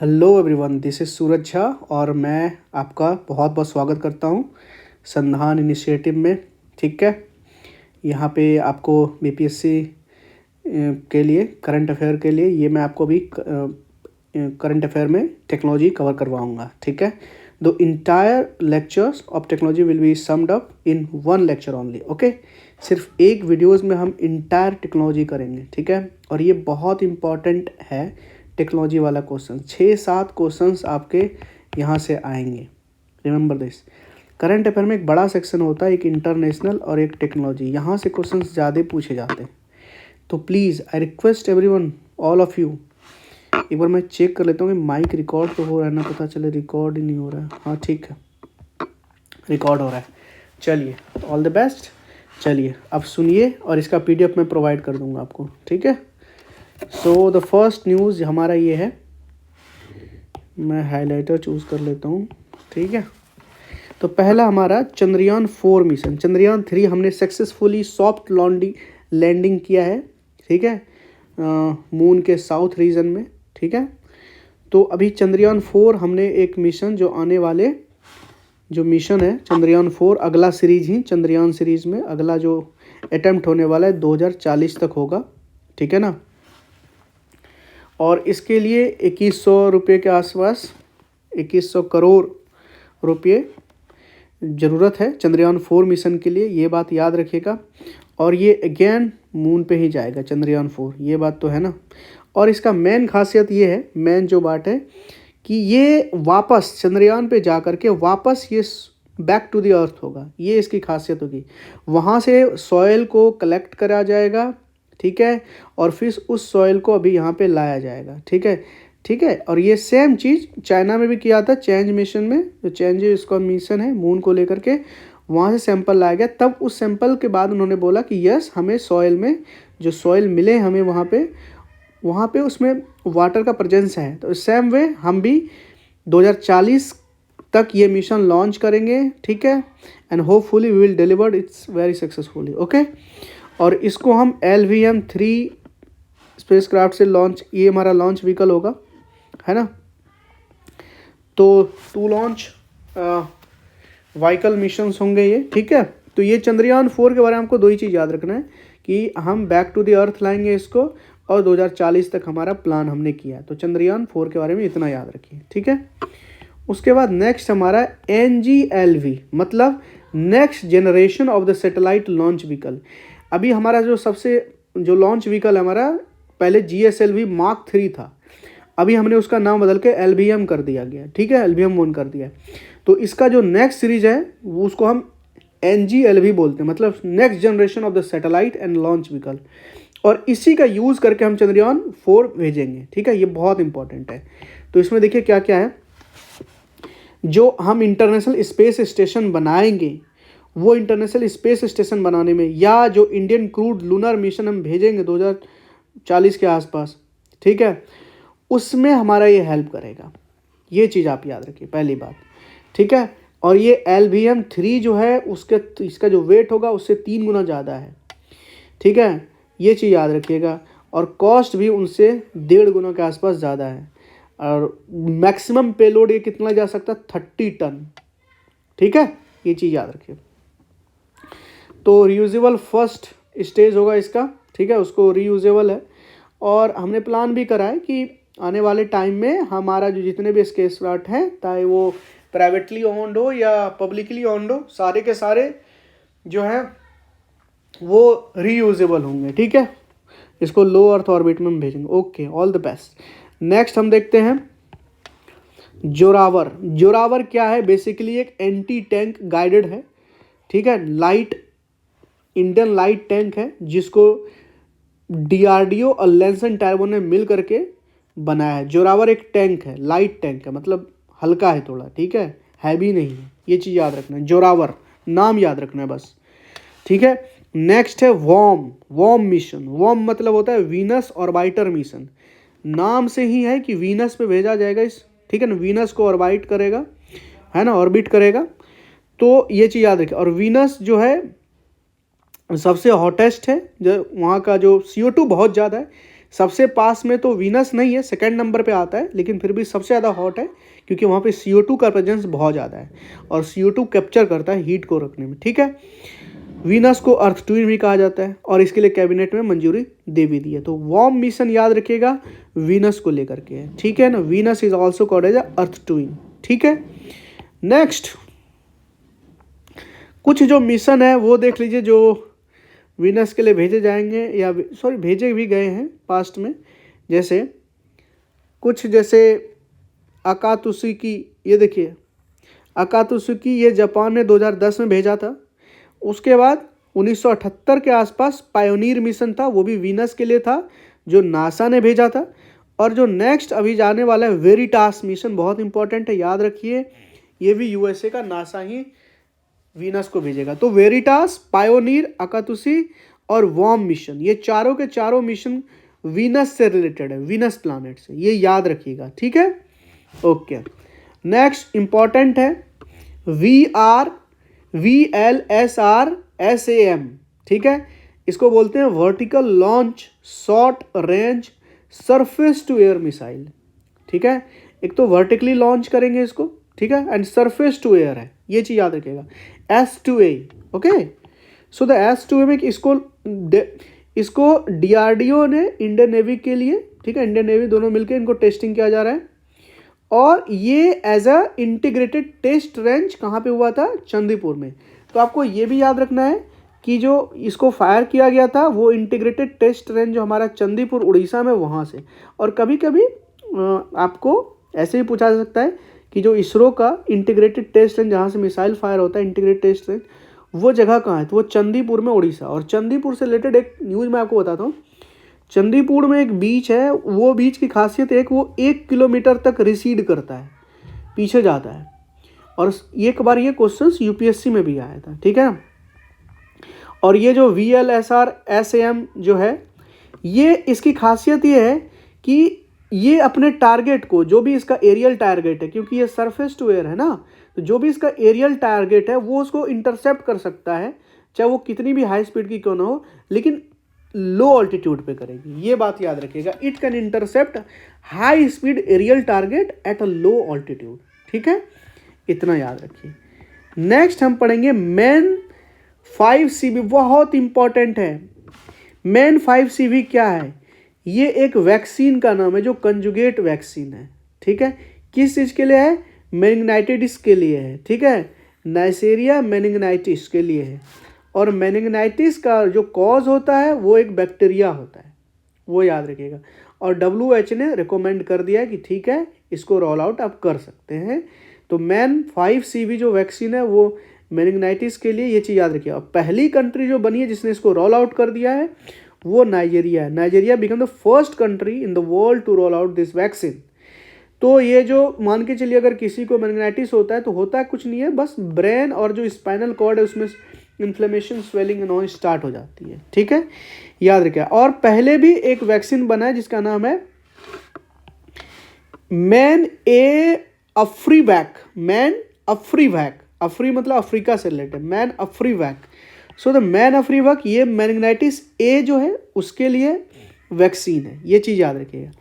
Hello everyone, this is सूरज झा और मैं आपका बहुत बहुत स्वागत करता हूं संधान इनिशिएटिव में। ठीक है, यहां पे आपको बीपीएससी के लिए करंट अफेयर के लिए ये मैं आपको भी करंट अफेयर में टेक्नोलॉजी कवर करवाऊंगा। ठीक है, the entire lectures of technology will be summed up in one lecture only. Okay, सिर्फ एक वीडियोज़ में हम इंटायर टेक्नोलॉजी करेंगे। ठीक है, और ये बहुत इंपॉर्टेंट है टेक्नोलॉजी वाला क्वेश्चन। 6-7 क्वेश्चंस आपके यहाँ से आएंगे। रिमेंबर दिस, करंट अफेयर में एक बड़ा सेक्शन होता है, एक इंटरनेशनल और एक टेक्नोलॉजी। यहाँ से क्वेश्चंस ज़्यादा पूछे जाते हैं। तो please I request everyone, all of you, एक बार मैं चेक कर लेता हूँ कि माइक रिकॉर्ड तो हो रहा है ना। पता चले रिकॉर्ड ही नहीं हो रहा है। हाँ ठीक है, रिकॉर्ड हो रहा है। चलिए, ऑल द बेस्ट। चलिए अब सुनिए और इसका पीडीएफ मैं प्रोवाइड कर दूँगा आपको। ठीक है, सो द फर्स्ट न्यूज़ हमारा ये है, मैं हाइलाइटर चूज़ कर लेता हूँ। ठीक है, तो पहला हमारा चंद्रयान 4 मिशन। चंद्रयान 3 हमने सक्सेसफुली सॉफ्ट लैंडिंग किया है। ठीक है, मून के साउथ रीजन में। ठीक है, तो अभी चंद्रयान 4 हमने एक मिशन जो आने वाले जो मिशन है चंद्रयान 4, अगला सीरीज ही चंद्रयान सीरीज में अगला जो अटेम्प्ट होने वाला है 2040 तक होगा। ठीक है ना, और इसके लिए 2100 रुपये के आसपास 2100 करोड़ रुपये ज़रूरत है चंद्रयान 4 मिशन के लिए। ये बात याद रखिएगा। और ये अगेन मून पे ही जाएगा चंद्रयान 4, ये बात तो है ना। और इसका मेन खासियत ये है, मेन जो बात है कि ये वापस चंद्रयान पे जा कर के वापस ये बैक टू द अर्थ होगा। ये इसकी खासियत होगी। वहाँ से सॉइल को कलेक्ट करा जाएगा। ठीक है, और फिर उस सॉइल को अभी यहाँ पे लाया जाएगा। ठीक है, ठीक है। और ये सेम चीज़ चाइना में भी किया था, चेंज मिशन में। जो चेंज इसका मिशन है मून को लेकर के, वहाँ से सैंपल लाया गया। तब उस सैंपल के बाद उन्होंने बोला कि यस, हमें सॉइल में जो सॉइल मिले हमें वहाँ पे उसमें वाटर का प्रेजेंस है। तो सेम वे हम भी 2040 तक ये मिशन लॉन्च करेंगे। ठीक है, and hopefully we will delivered its very successfully. Okay, और इसको हम LVM-3 स्पेसक्राफ्ट से लॉन्च, ये हमारा लॉन्च व्हीकल होगा, है ना। तो 2 लॉन्च व्हीकल मिशंस होंगे ये। ठीक है, तो ये चंद्रयान 4 के बारे में हमको 2 ही चीज़ याद रखना है कि हम बैक टू द अर्थ लाएंगे इसको, और 2040 तक हमारा प्लान हमने किया है। तो चंद्रयान 4 के बारे में इतना याद रखिए। ठीक है, उसके बाद नेक्स्ट हमारा NGLV, मतलब next generation of the satellite launch vehicle. अभी हमारा जो लॉन्च व्हीकल है हमारा, पहले GSLV Mark 3 था, अभी हमने उसका नाम बदल के LVM कर दिया गया। ठीक है, LVM-1 कर दिया। तो इसका जो नेक्स्ट सीरीज है वो उसको हम NGLV बोलते हैं, मतलब next generation of the satellite and launch vehicle. और इसी का यूज़ करके हम चंद्रयान 4 भेजेंगे। ठीक है, ये बहुत इंपॉर्टेंट है। तो इसमें देखिए क्या क्या है। जो हम इंटरनेशनल स्पेस स्टेशन बनाएंगे, वो इंटरनेशनल स्पेस स्टेशन बनाने में, या जो इंडियन क्रूड लूनर मिशन हम भेजेंगे 2040 के आसपास, ठीक है, उसमें हमारा ये हेल्प करेगा। ये चीज़ आप याद रखिए, पहली बात। ठीक है, और ये LVM-3 जो है इसका जो वेट होगा उससे 3 गुना ज़्यादा है। ठीक है, ये चीज़ याद रखिएगा। और कॉस्ट भी उनसे 1.5 गुना के आसपास ज़्यादा है। और मैक्सिमम पेलोड ये कितना जा सकता है, 30 टन। ठीक है, ये चीज़ याद रखिए। तो रीयूजेबल फर्स्ट स्टेज होगा इसका। ठीक है, उसको रीयूजेबल है। और हमने प्लान भी करा है कि आने वाले टाइम में हमारा जो जितने भी स्पेसक्राफ्ट हैं, चाहे वो प्राइवेटली ओन्ड हो या पब्लिकली ओन्ड हो, सारे के सारे जो है वो रीयूजेबल होंगे। ठीक है, इसको लो अर्थ ऑर्बिट में हम भेजेंगे। Okay, all the best. Next हम देखते हैं जोरावर। जोरावर क्या है? बेसिकली एक एंटी टैंक गाइडेड है। ठीक है, इंडियन लाइट टैंक है, जिसको DRDO और लैंसन टैरबो ने मिल करके बनाया है। जोरावर एक टैंक है, लाइट टैंक है, मतलब हल्का है थोड़ा। ठीक है, हैवी नहीं है। ये चीज़ याद रखना है, जोरावर नाम याद रखना है बस। ठीक है, नेक्स्ट है वॉर्म मिशन। वॉर्म मतलब होता है वीनस ऑर्बिटर मिशन। नाम से ही है कि वीनस पे भेजा जाएगा इस, ठीक है ना, वीनस को ऑर्बिट करेगा, है ना, ऑर्बिट करेगा। तो ये चीज़ याद रखिए। और वीनस जो है सबसे हॉटेस्ट है, जो वहाँ का जो CO2 बहुत ज़्यादा है, सबसे पास में तो वीनस नहीं है, सेकंड नंबर पे आता है, लेकिन फिर भी सबसे ज़्यादा हॉट है क्योंकि वहाँ पे CO2 का प्रेजेंस बहुत ज़्यादा है और CO2 कैप्चर करता है हीट को रखने में। ठीक है, वीनस को अर्थ ट्विन भी कहा जाता है और इसके लिए कैबिनेट में मंजूरी दे भी दी है। तो वॉर्म मिशन याद रखिएगा वीनस को लेकर के है। ठीक है ना, Venus is also called as Earth twin. ठीक है, नेक्स्ट कुछ जो मिशन है वो देख लीजिए जो वीनस के लिए भेजे जाएंगे या सॉरी भेजे भी गए हैं पास्ट में। जैसे कुछ जैसे अकातसुकी, ये देखिए अकातसुकी, ये जापान ने 2010 में भेजा था। उसके बाद 1978 के आसपास पायोनियर मिशन था, वो भी वीनस के लिए था, जो नासा ने भेजा था। और जो नेक्स्ट अभी जाने वाला है वेरिटास मिशन, बहुत इंपॉर्टेंट है, याद रखिए, ये भी USA का नासा ही वीनस को भेजेगा। तो वेरिटास, पायोनियर, अकातुसी और वॉर्म मिशन, ये चारों के चारों मिशन वीनस से रिलेटेड है, वीनस प्लैनेट से, ये याद रखिएगा। ठीक है, ओके। नेक्स्ट इंपॉर्टेंट है VLSR-SAM। ठीक है, इसको बोलते हैं vertical launch short range surface to air missile. ठीक है, एक तो वर्टिकली लॉन्च करेंगे इसको, ठीक है, एंड सरफेस टू एयर है, ये चीज़ याद रखिएगा। S2A, okay. So the S2A में इसको DRDO ने इंडियन नेवी के लिए, ठीक है, इंडियन नेवी दोनों मिलकर इनको टेस्टिंग किया जा रहा है। और ये as a integrated test range कहाँ पे हुआ था? चंदीपुर में। तो आपको ये भी याद रखना है कि जो इसको फायर किया गया था वो इंटीग्रेटेड टेस्ट रेंज जो हमारा चंदीपुर उड़ीसा में, वहाँ से। और कभी कभी आपको ऐसे ही पूछा जा सकता है कि जो इसरो का इंटीग्रेटेड टेस्ट रेंज जहाँ से मिसाइल फायर होता है, इंटीग्रेटेड टेस्ट रेंज, वो जगह कहाँ है? तो वो चंदीपुर में, उड़ीसा। और चंदीपुर से रिलेटेड एक न्यूज़ मैं आपको बताता हूँ। चंदीपुर में एक बीच है, वो बीच की खासियत एक, वो 1 किलोमीटर तक रिसीड करता है, पीछे जाता है। और एक बार ये क्वेश्चन UPSC में भी आया था, ठीक है। और ये जो VLSR-SAM जो है, ये इसकी खासियत ये है कि ये अपने टारगेट को, जो भी इसका एरियल टारगेट है, क्योंकि ये सरफेस टू एयर है ना, तो जो भी इसका एरियल टारगेट है वो उसको इंटरसेप्ट कर सकता है, चाहे वो कितनी भी हाई स्पीड की क्यों ना हो, लेकिन लो ऑल्टीट्यूड पे करेगी। ये बात याद रखिएगा, it can intercept high speed aerial target at a low altitude. ठीक है, इतना याद रखिए। नेक्स्ट हम पढ़ेंगे मैन 5CV, बहुत इंपॉर्टेंट है। मैन 5CV क्या है? ये एक वैक्सीन का नाम है जो कंजुगेट वैक्सीन है। ठीक है, किस चीज़ के लिए है? मेनिंजाइटिस के लिए है। ठीक है, नाइसेरिया मेनिंजाइटिस के लिए है। और मेनिंजाइटिस का जो कॉज होता है वो एक बैक्टीरिया होता है, वो याद रखिएगा। और WHO ने रिकमेंड कर दिया है कि ठीक है, इसको रोल आउट आप कर सकते हैं। तो मैन 5CV जो वैक्सीन है वो मेनिंजाइटिस के लिए, ये चीज़ याद रखिएगा। पहली कंट्री जो बनी है जिसने इसको रोल आउट कर दिया है वो नाइजीरिया है। Nigeria become the first country in the world to roll out this vaccine. तो ये जो मान के चलिए अगर किसी को मेनिंजाइटिस होता है तो होता कुछ नहीं है, बस ब्रेन और जो स्पाइनल कॉर्ड है उसमें इन्फ्लेमेशन, स्वेलिंग एंड स्टार्ट हो जाती है। ठीक है, याद रखिए। और पहले भी एक वैक्सीन बना है जिसका नाम है मैन अफ्रीवैक। मैन अफ्रीवैक, अफ्री मतलब अफ्रीका से related, MenAfriVac. So the MenAfriVac, ये मेनिंजाइटिस A जो है उसके लिए वैक्सीन है, ये चीज़ याद रखिएगा।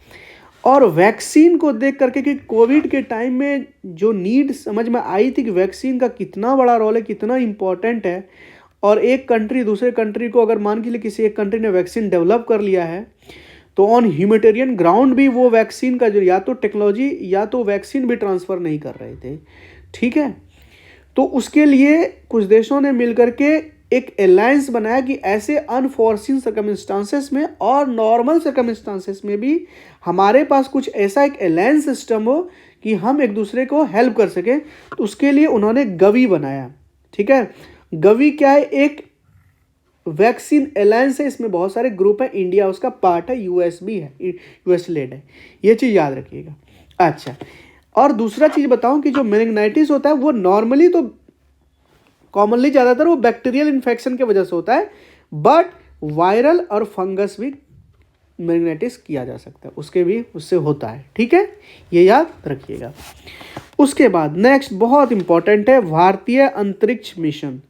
और वैक्सीन को देख करके कि कोविड के टाइम में जो नीड समझ में आई थी कि वैक्सीन का कितना बड़ा रोल है, कितना इंपॉर्टेंट है। और एक कंट्री दूसरे कंट्री को, अगर मान के लिए किसी एक कंट्री ने वैक्सीन डेवलप कर लिया है, तो ऑन ह्यूमैनिटेरियन ग्राउंड भी वो वैक्सीन का जो या तो टेक्नोलॉजी या तो वैक्सीन भी ट्रांसफ़र नहीं कर रहे थे। ठीक है, तो उसके लिए कुछ देशों ने मिल करके एक अलायंस बनाया कि ऐसे अनफॉर्सिन सर्कमस्टांसेस में और नॉर्मल सर्कमस्टांसेस में भी हमारे पास कुछ ऐसा एक अलायंस सिस्टम हो कि हम एक दूसरे को हेल्प कर सकें। तो उसके लिए उन्होंने गवी बनाया। ठीक है, गवी क्या है? एक वैक्सीन अलायंस है, इसमें बहुत सारे ग्रुप हैं, इंडिया उसका पार्ट है, US भी है, US लेड है, ये चीज़ याद रखिएगा। अच्छा, और दूसरा चीज़ बताऊं कि जो मेनिंजाइटिस होता है वो नॉर्मली तो कॉमनली ज़्यादातर वो बैक्टीरियल इन्फेक्शन की वजह से होता है, बट वायरल और फंगस भी मेनिंजाइटिस किया जा सकता है, उसके भी उससे होता है। ठीक है, ये याद रखिएगा। उसके बाद नेक्स्ट बहुत इंपॉर्टेंट है भारतीय अंतरिक्ष मिशन।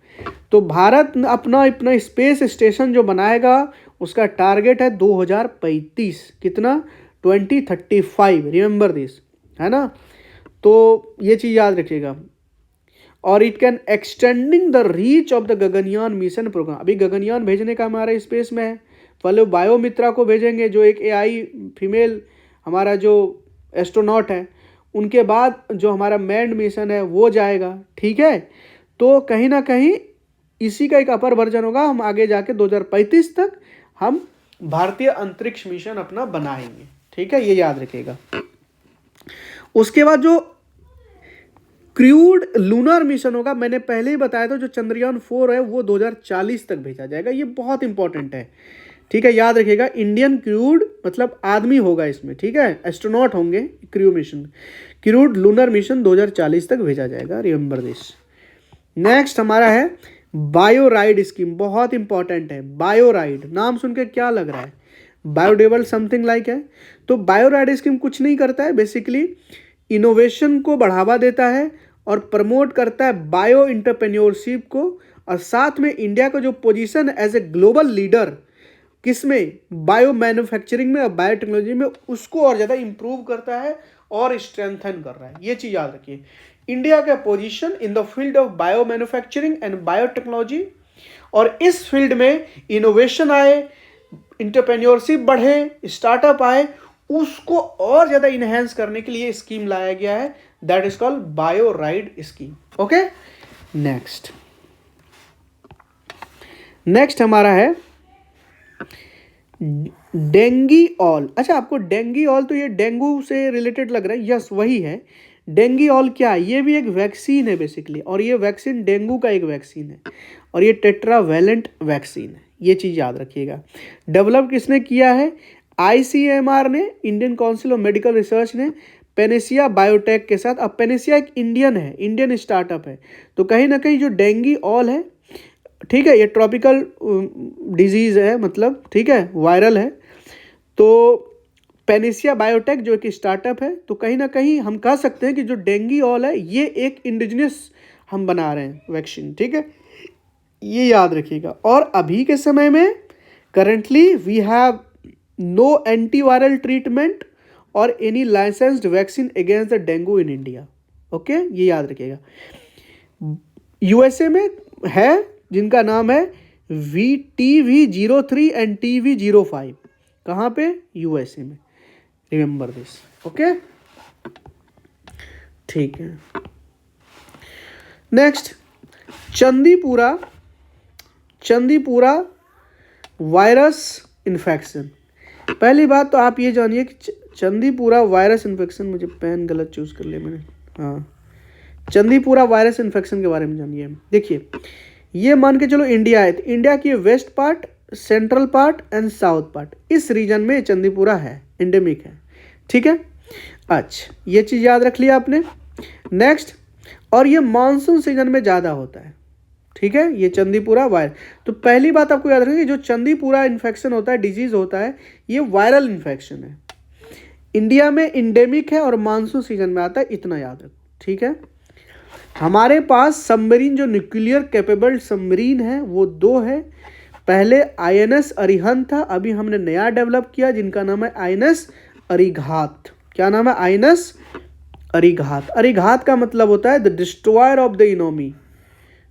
तो भारत अपना स्पेस स्टेशन जो बनाएगा उसका टारगेट है 2035, कितना, 2035, रिमेंबर दिस, है ना। तो ये चीज़ याद रखिएगा। और it can extending the reach of the Gaganyaan mission programme. अभी गगनयान भेजने का हमारा स्पेस में है, पहले बायोमित्रा को भेजेंगे जो एक एआई फीमेल हमारा जो एस्ट्रोनॉट है, उनके बाद जो हमारा मैन्ड मिशन है वो जाएगा, ठीक है। तो कहीं ना कहीं इसी का एक अपर वर्जन होगा, हम आगे जाके 2035 तक हम भारतीय अंतरिक्ष मिशन अपना बनाएंगे, ठीक है, ये याद रखिएगा। उसके बाद जो क्रूड लूनर मिशन होगा, मैंने पहले ही बताया था, जो चंद्रयान 4 है वो 2040 तक भेजा जाएगा, ये बहुत इंपॉर्टेंट है, ठीक है, याद रखिएगा। इंडियन क्रूड मतलब आदमी होगा इसमें, ठीक है, एस्ट्रोनॉट होंगे crew mission, crude lunar mission 2040 तक भेजा जाएगा, रिमेंबर दिस। नेक्स्ट हमारा है बायो राइड स्कीम, बहुत इंपॉर्टेंट है। बायो राइड नाम सुन के क्या लग रहा है, बायोडेबल समथिंग लाइक है। तो बायो राइड स्कीम कुछ नहीं करता है, बेसिकली इनोवेशन को बढ़ावा देता है और प्रमोट करता है बायो इंटरप्रेन्योरशिप को, और साथ में इंडिया का जो position as a global leader किसमें, बायो मैन्युफैक्चरिंग में और बायोटेक्नोलॉजी में, उसको और ज़्यादा इंप्रूव करता है और स्ट्रेंथन कर रहा है। ये चीज़ याद रखिए, इंडिया का position in the field of bio manufacturing and biotechnology, और इस फील्ड में इनोवेशन आए, इंटरप्रेन्योरशिप बढ़े, स्टार्टअप आए, उसको और ज़्यादा इनहेंस करने के लिए स्कीम लाया गया है, that is called bio ride scheme. Okay, next हमारा है डेंगी ऑल। अच्छा, आपको डेंगी ऑल तो ये डेंगू से रिलेटेड लग रहा है, यस वही है। डेंगी ऑल क्या है, ये भी एक वैक्सीन है बेसिकली, और ये वैक्सीन डेंगू का एक वैक्सीन है, और ये टेट्रावैलेंट वैक्सीन है, ये चीज़ याद रखिएगा। डेवलप किसने किया है, ICMR ने, Indian council of medical research ने पेनेसिया बायोटेक के साथ। अब पेनेसिया एक इंडियन है, इंडियन स्टार्टअप है, तो कहीं ना कहीं जो डेंगी ऑल है, ठीक है, ये ट्रॉपिकल डिजीज़ है, मतलब ठीक है, वायरल है, तो पेनेसिया बायोटेक जो एक स्टार्टअप है, तो कहीं ना कहीं हम कह सकते हैं कि जो डेंगी ऑल है ये एक इंडिजिनस हम बना रहे हैं वैक्सीन, ठीक है, ये याद रखिएगा। और अभी के समय में currently we have no antiviral treatment और any licensed vaccine against the dengue in India. Okay, ये याद रखिएगा। USA में है जिनका नाम है TB03 एंड TB05, कहाँ पे, USA में, रिमेंबर दिस। ओके, ठीक है। Next, Chandipura virus infection. पहली बात तो आप ये जानिए कि चंदीपुरा वायरस इन्फेक्शन, मुझे पेन गलत चूज कर लिया मैंने, हाँ, चंदीपुरा वायरस इन्फेक्शन के बारे में जानिए। देखिए, ये मान के चलो इंडिया है, तो इंडिया की west part, central part and south part, इस रीजन में चंदीपुरा है, एंडेमिक है, ठीक है। अच्छा, ये चीज़ याद रख लिया आपने। नेक्स्ट, और ये मानसून सीजन में ज़्यादा होता है, ठीक है, ये चंदीपुरा वायरस। तो पहली बात आपको याद रखिए, जो चंदीपुरा इन्फेक्शन होता है, डिजीज़ होता है, ये वायरल इन्फेक्शन है, इंडिया में इंडेमिक है और मानसून सीजन में आता है, इतना याद रखो, ठीक है। हमारे पास सबमरीन, जो न्यूक्लियर कैपेबल सबमरीन है, वो 2 है। पहले INS अरिहंत था, अभी हमने नया डेवलप किया जिनका नाम है INS अरिघात। क्या नाम है, INS अरिघात। अरिघात का मतलब होता है द डिस्ट्रॉयर ऑफ द इनोमी,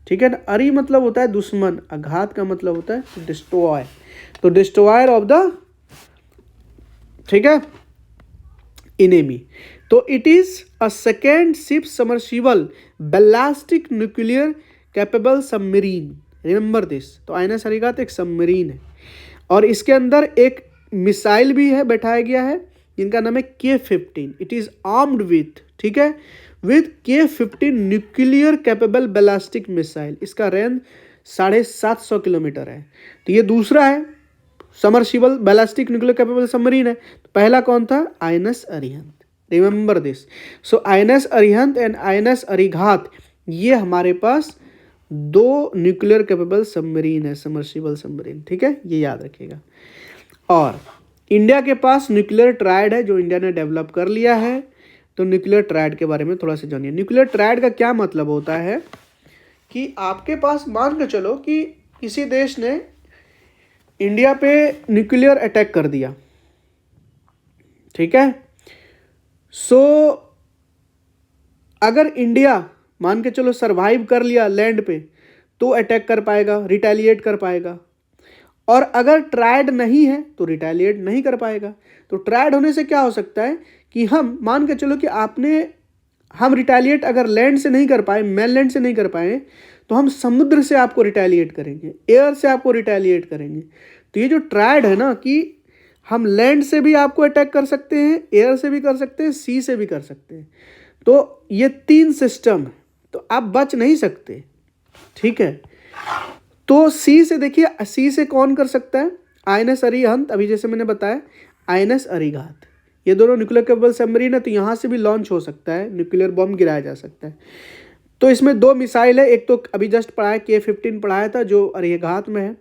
ठीक है ना। अरि मतलब होता है दुश्मन, अघात का मतलब होता है डिस्ट्रॉय, तो डिस्ट्रॉयर ऑफ द, ठीक है, इनेमी। तो it is a second ship submersible ballistic nuclear capable submarine, remember this. तो INS अरिघात एक सबमरीन है, और इसके अंदर एक मिसाइल भी है, बैठाया गया है, जिनका नाम है K-15। It is armed with, ठीक है, with K-15 nuclear capable ballistic missile. इसका रेंज 750 किलोमीटर है। तो ये दूसरा है, submersible ballistic nuclear capable submarine है। तो पहला कौन था, INS Arihant, remember this. So INS Arihant and INS Arighat, ये हमारे पास 2 न्यूक्लियर कैपेबल सबमरीन है, सबमर्सिबल सबमरीन, ठीक है, ये याद रखिएगा। और इंडिया के पास न्यूक्लियर ट्रायड है, जो इंडिया ने डेवलप कर लिया है। तो न्यूक्लियर ट्रायड के बारे में थोड़ा सा जानिए। न्यूक्लियर ट्रायड का क्या मतलब होता है कि आपके पास मान के चलो कि किसी देश ने इंडिया पे न्यूक्लियर अटैक कर दिया, ठीक है। सो अगर इंडिया मान के चलो सरवाइव कर लिया लैंड पे, तो अटैक कर पाएगा, रिटेलिएट कर पाएगा। और अगर ट्रायड नहीं है तो रिटेलिएट नहीं कर पाएगा। तो ट्रायड होने से क्या हो सकता है कि हम मान के चलो कि हम रिटेलिएट अगर लैंड से नहीं कर पाए, मेन लैंड से नहीं कर पाए, तो हम समुद्र से आपको रिटेलिएट करेंगे, एयर से आपको रिटेलिएट करेंगे। तो ये जो ट्रायड है ना, कि हम लैंड से भी आपको अटैक कर सकते हैं, एयर से भी कर सकते हैं, सी से भी कर सकते हैं। तो ये 3 सिस्टम है, तो आप बच नहीं सकते, ठीक है। तो सी से देखिए, सी से कौन कर सकता है? आईएनएस अरिहंत, अभी जैसे मैंने बताया आईएनएस अरिहंत, ये दोनों न्यूक्लियर केपेबल सबमरीन है, तो यहाँ से भी लॉन्च हो सकता है, न्यूक्लियर बॉम्ब गिराया जा सकता है। तो इसमें 2 मिसाइल है, एक तो अभी जस्ट पढ़ाया K-15 पढ़ाया था जो अरिहंत में है,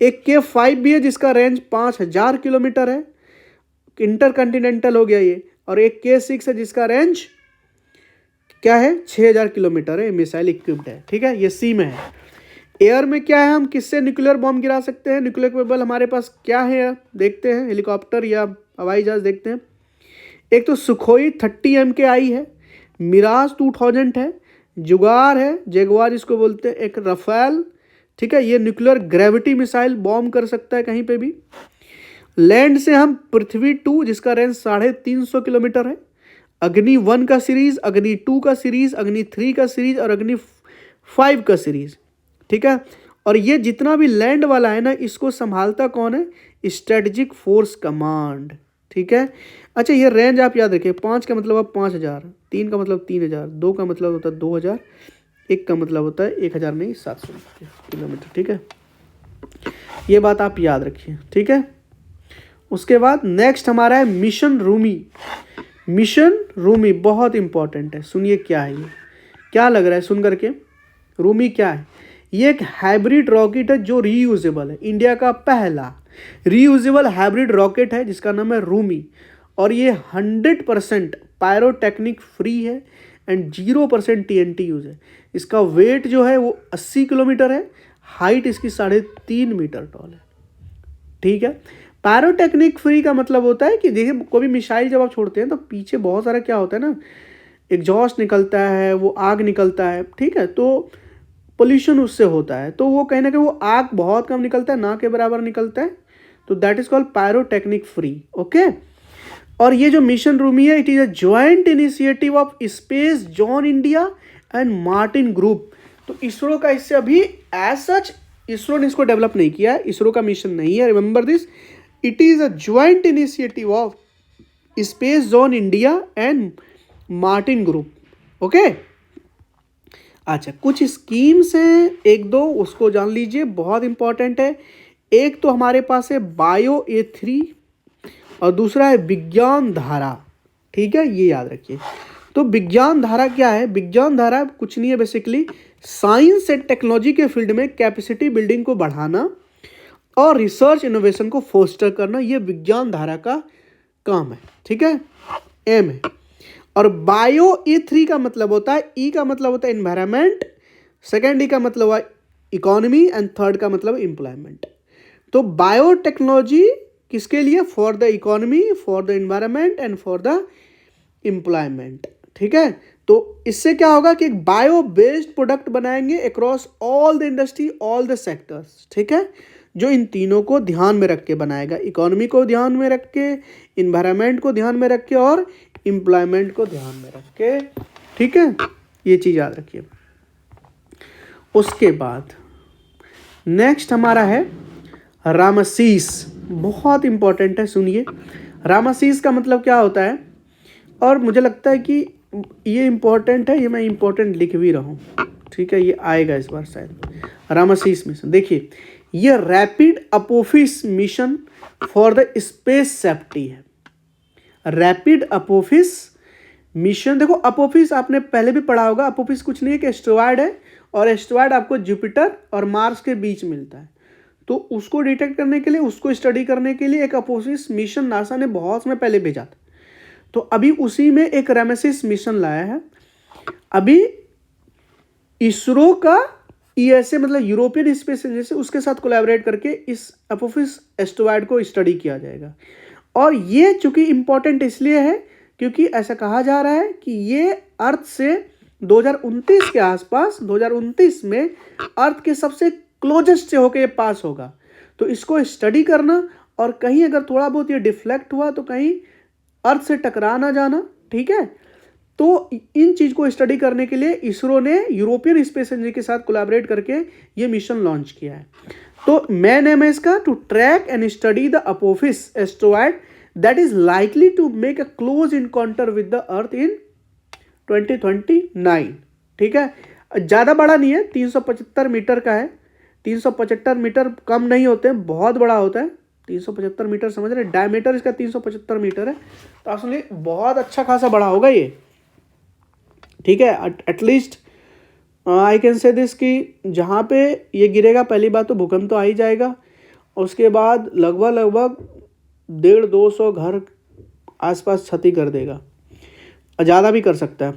एक K-5 भी है जिसका रेंज 5000 किलोमीटर है, इंटरकॉन्टिनेंटल हो गया ये, और एक K-6 है जिसका रेंज क्या है, 6000 किलोमीटर है, मिसाइल इक्विप्ड है, ठीक है। ये सी में है। एयर में क्या है, हम किससे न्यूक्लियर बॉम्ब गिरा सकते हैं, न्यूक्लियर केपेबल हमारे पास क्या है, देखते हैं, हेलीकॉप्टर या हवाई जहाज देखते हैं। एक तो सुखोई 30 MKI है, मिराज 2000 है, जुगार है, जगुआर जिसको बोलते हैं, एक रफेल, ठीक है। ये न्यूक्लियर ग्रेविटी मिसाइल बॉम्ब कर सकता है कहीं पे भी। लैंड से हम पृथ्वी 2 जिसका रेंज 350 किलोमीटर है, अग्नि 1 का सीरीज, अग्नि 2 का सीरीज, अग्नि 3 का सीरीज और अग्नि 5 का सीरीज, ठीक है। और ये जितना भी लैंड वाला है ना, इसको संभालता कौन है? स्ट्रेटेजिक फोर्स कमांड, ठीक है। अच्छा, ये रेंज आप याद रखिए, 5 का मतलब अब 5000, 3 का मतलब 3000, 2 का मतलब होता है 2000, 1 का मतलब होता है 1000 नहीं 700 किलोमीटर, ठीक है। ये बात आप याद रखिए, ठीक है। उसके बाद नेक्स्ट हमारा है मिशन रूमी। मिशन रूमी बहुत इंपॉर्टेंट है, सुनिए क्या है ये, क्या लग रहा है सुन करके? रूमी क्या है? ये एक हाइब्रिड रॉकेट है जो रीयूजेबल है, इंडिया का पहला रीयूजेबल हाइब्रिड रॉकेट है जिसका नाम है रूमी। और ये 100% पायरोटेक्निक फ्री है एंड 0% TNT यूज है। इसका वेट जो है वो 80 किलोमीटर है, हाइट इसकी 3.5 मीटर टॉल है, ठीक है। पायरोटेक्निक फ्री का मतलब होता है कि देखिए, कोई भी मिसाइल जब आप छोड़ते हैं तो पीछे बहुत सारा क्या होता है ना, एग्जॉस्ट निकलता है, वो आग निकलता है, ठीक है। तो पोल्यूशन उससे होता है, तो वो कहीं ना कहीं वो आग बहुत कम निकलता है, ना के बराबर निकलता है, तो that is called pyrotechnic free, okay. और ये जो मिशन रूमी है, it is a joint initiative of space zone India and Martin group. तो इसरो का इससे अभी एज सच इसरो ने इसको डेवलप नहीं किया है, इसरो का मिशन नहीं है, remember this, it is a joint initiative of space zone India and Martin group, okay. अच्छा, कुछ स्कीम्स हैं, 1-2 उसको जान लीजिए, बहुत इंपॉर्टेंट है। एक तो हमारे पास है बायो A3 और दूसरा है विज्ञान धारा, ठीक है, ये याद रखिए। तो विज्ञान धारा क्या है? विज्ञान धारा कुछ नहीं है, बेसिकली साइंस एंड टेक्नोलॉजी के फील्ड में कैपेसिटी बिल्डिंग को बढ़ाना और रिसर्च इनोवेशन को फोस्टर करना, ये विज्ञान धारा का काम है, ठीक है, एम है। और बायो E3 का मतलब होता है, ई का मतलब होता है एनवायरमेंट, सेकेंड ई का मतलब है इकोनॉमी एंड थर्ड का मतलब एम्प्लॉयमेंट। तो बायोटेक्नोलॉजी किसके लिए? For the economy, for the environment and for the employment, ठीक है। तो इससे क्या होगा कि एक बायो बेस्ड प्रोडक्ट बनाएंगे across all the industry, all the sectors, ठीक है, जो इन तीनों को ध्यान में रख के बनाएगा, इकोनॉमी को ध्यान में रख के, इन्वायरमेंट को ध्यान में रख के और एम्प्लॉयमेंट को ध्यान में रख के, ठीक है, ये चीज़ याद रखिए। उसके बाद नेक्स्ट हमारा है रामसीस, बहुत इंपॉर्टेंट है, सुनिए। रामसीस का मतलब क्या होता है, और मुझे लगता है कि ये इंपॉर्टेंट है, ये मैं इंपॉर्टेंट लिख भी रहा हूँ, ठीक है, ये आएगा इस बार शायद। रामसीस मिशन, देखिए, ये rapid Apophis mission for the space safety है। रैपिड अपोफिस मिशन, देखो अपोफिस आपने पहले भी पढ़ा होगा, अपोफिस कुछ नहीं है कि एस्टेरॉयड है, और एस्टेरॉयड आपको जुपिटर और मार्स के बीच मिलता है। तो उसको डिटेक्ट करने के लिए, उसको स्टडी करने के लिए एक अपोफिस मिशन नासा ने बहुत समय पहले भेजा था। तो अभी उसी में एक रामसिस मिशन लाया है। अभी इसरो का ईएसए मतलब यूरोपियन स्पेस एजेंसी, उसके साथ कोलैबोरेट करके इस अपोफिस एस्टेरॉयड को स्टडी किया जाएगा। और ये चूंकि इम्पोर्टेंट इसलिए है क्योंकि ऐसा कहा जा रहा है कि ये अर्थ से 2029 के आसपास, 2029 में अर्थ के सबसे क्लोजेस्ट से होकर ये पास होगा। तो इसको स्टडी करना, और कहीं अगर थोड़ा बहुत ये डिफ्लेक्ट हुआ तो कहीं अर्थ से टकरा ना जाना, ठीक है। तो इन चीज को स्टडी करने के लिए इसरो ने यूरोपियन स्पेस एजेंसी के साथ कोलैबोरेट करके ये मिशन लॉन्च किया है। तो मेन एम है इसका to track and study the Apophis asteroid that is likely to make a close encounter with the earth in 2029, ठीक है। ज़्यादा बड़ा नहीं है, 375 मीटर का है। 375 मीटर कम नहीं होते हैं, बहुत बड़ा होता है। 375 मीटर समझ रहे, डायमीटर इसका 375 मीटर है, तो आप समझिए बहुत अच्छा खासा बड़ा होगा ये, ठीक है। At least I can say this कि जहाँ पे ये गिरेगा, पहली बात तो भूकंप तो आ ही जाएगा, उसके बाद लगभग 150-200 घर आसपास क्षति कर देगा, ज़्यादा भी कर सकता है।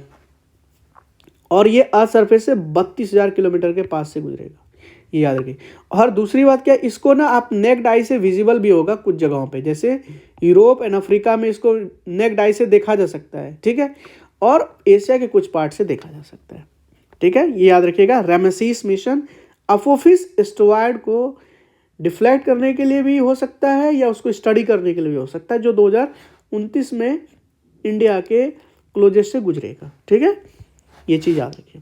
और ये अर्थ सरफेस से 32,000 किलोमीटर के पास से गुजरेगा, ये याद रखिए। और दूसरी बात क्या है, इसको ना आप नेक्ड आई से विजिबल भी होगा कुछ जगहों पे, जैसे यूरोप एंड अफ्रीका में इसको नेक्ड आई से देखा जा सकता है, ठीक है। और एशिया के कुछ पार्ट से देखा जा सकता है, ठीक है, ये याद रखिएगा। रामेसिस मिशन अपोफिस एस्टेरॉयड को डिफ्लेक्ट करने के लिए भी हो सकता है या उसको स्टडी करने के लिए भी हो सकता है, जो 2029 में इंडिया के क्लोजेस्ट से गुजरेगा, ठीक है, ये चीज़ याद रखिए।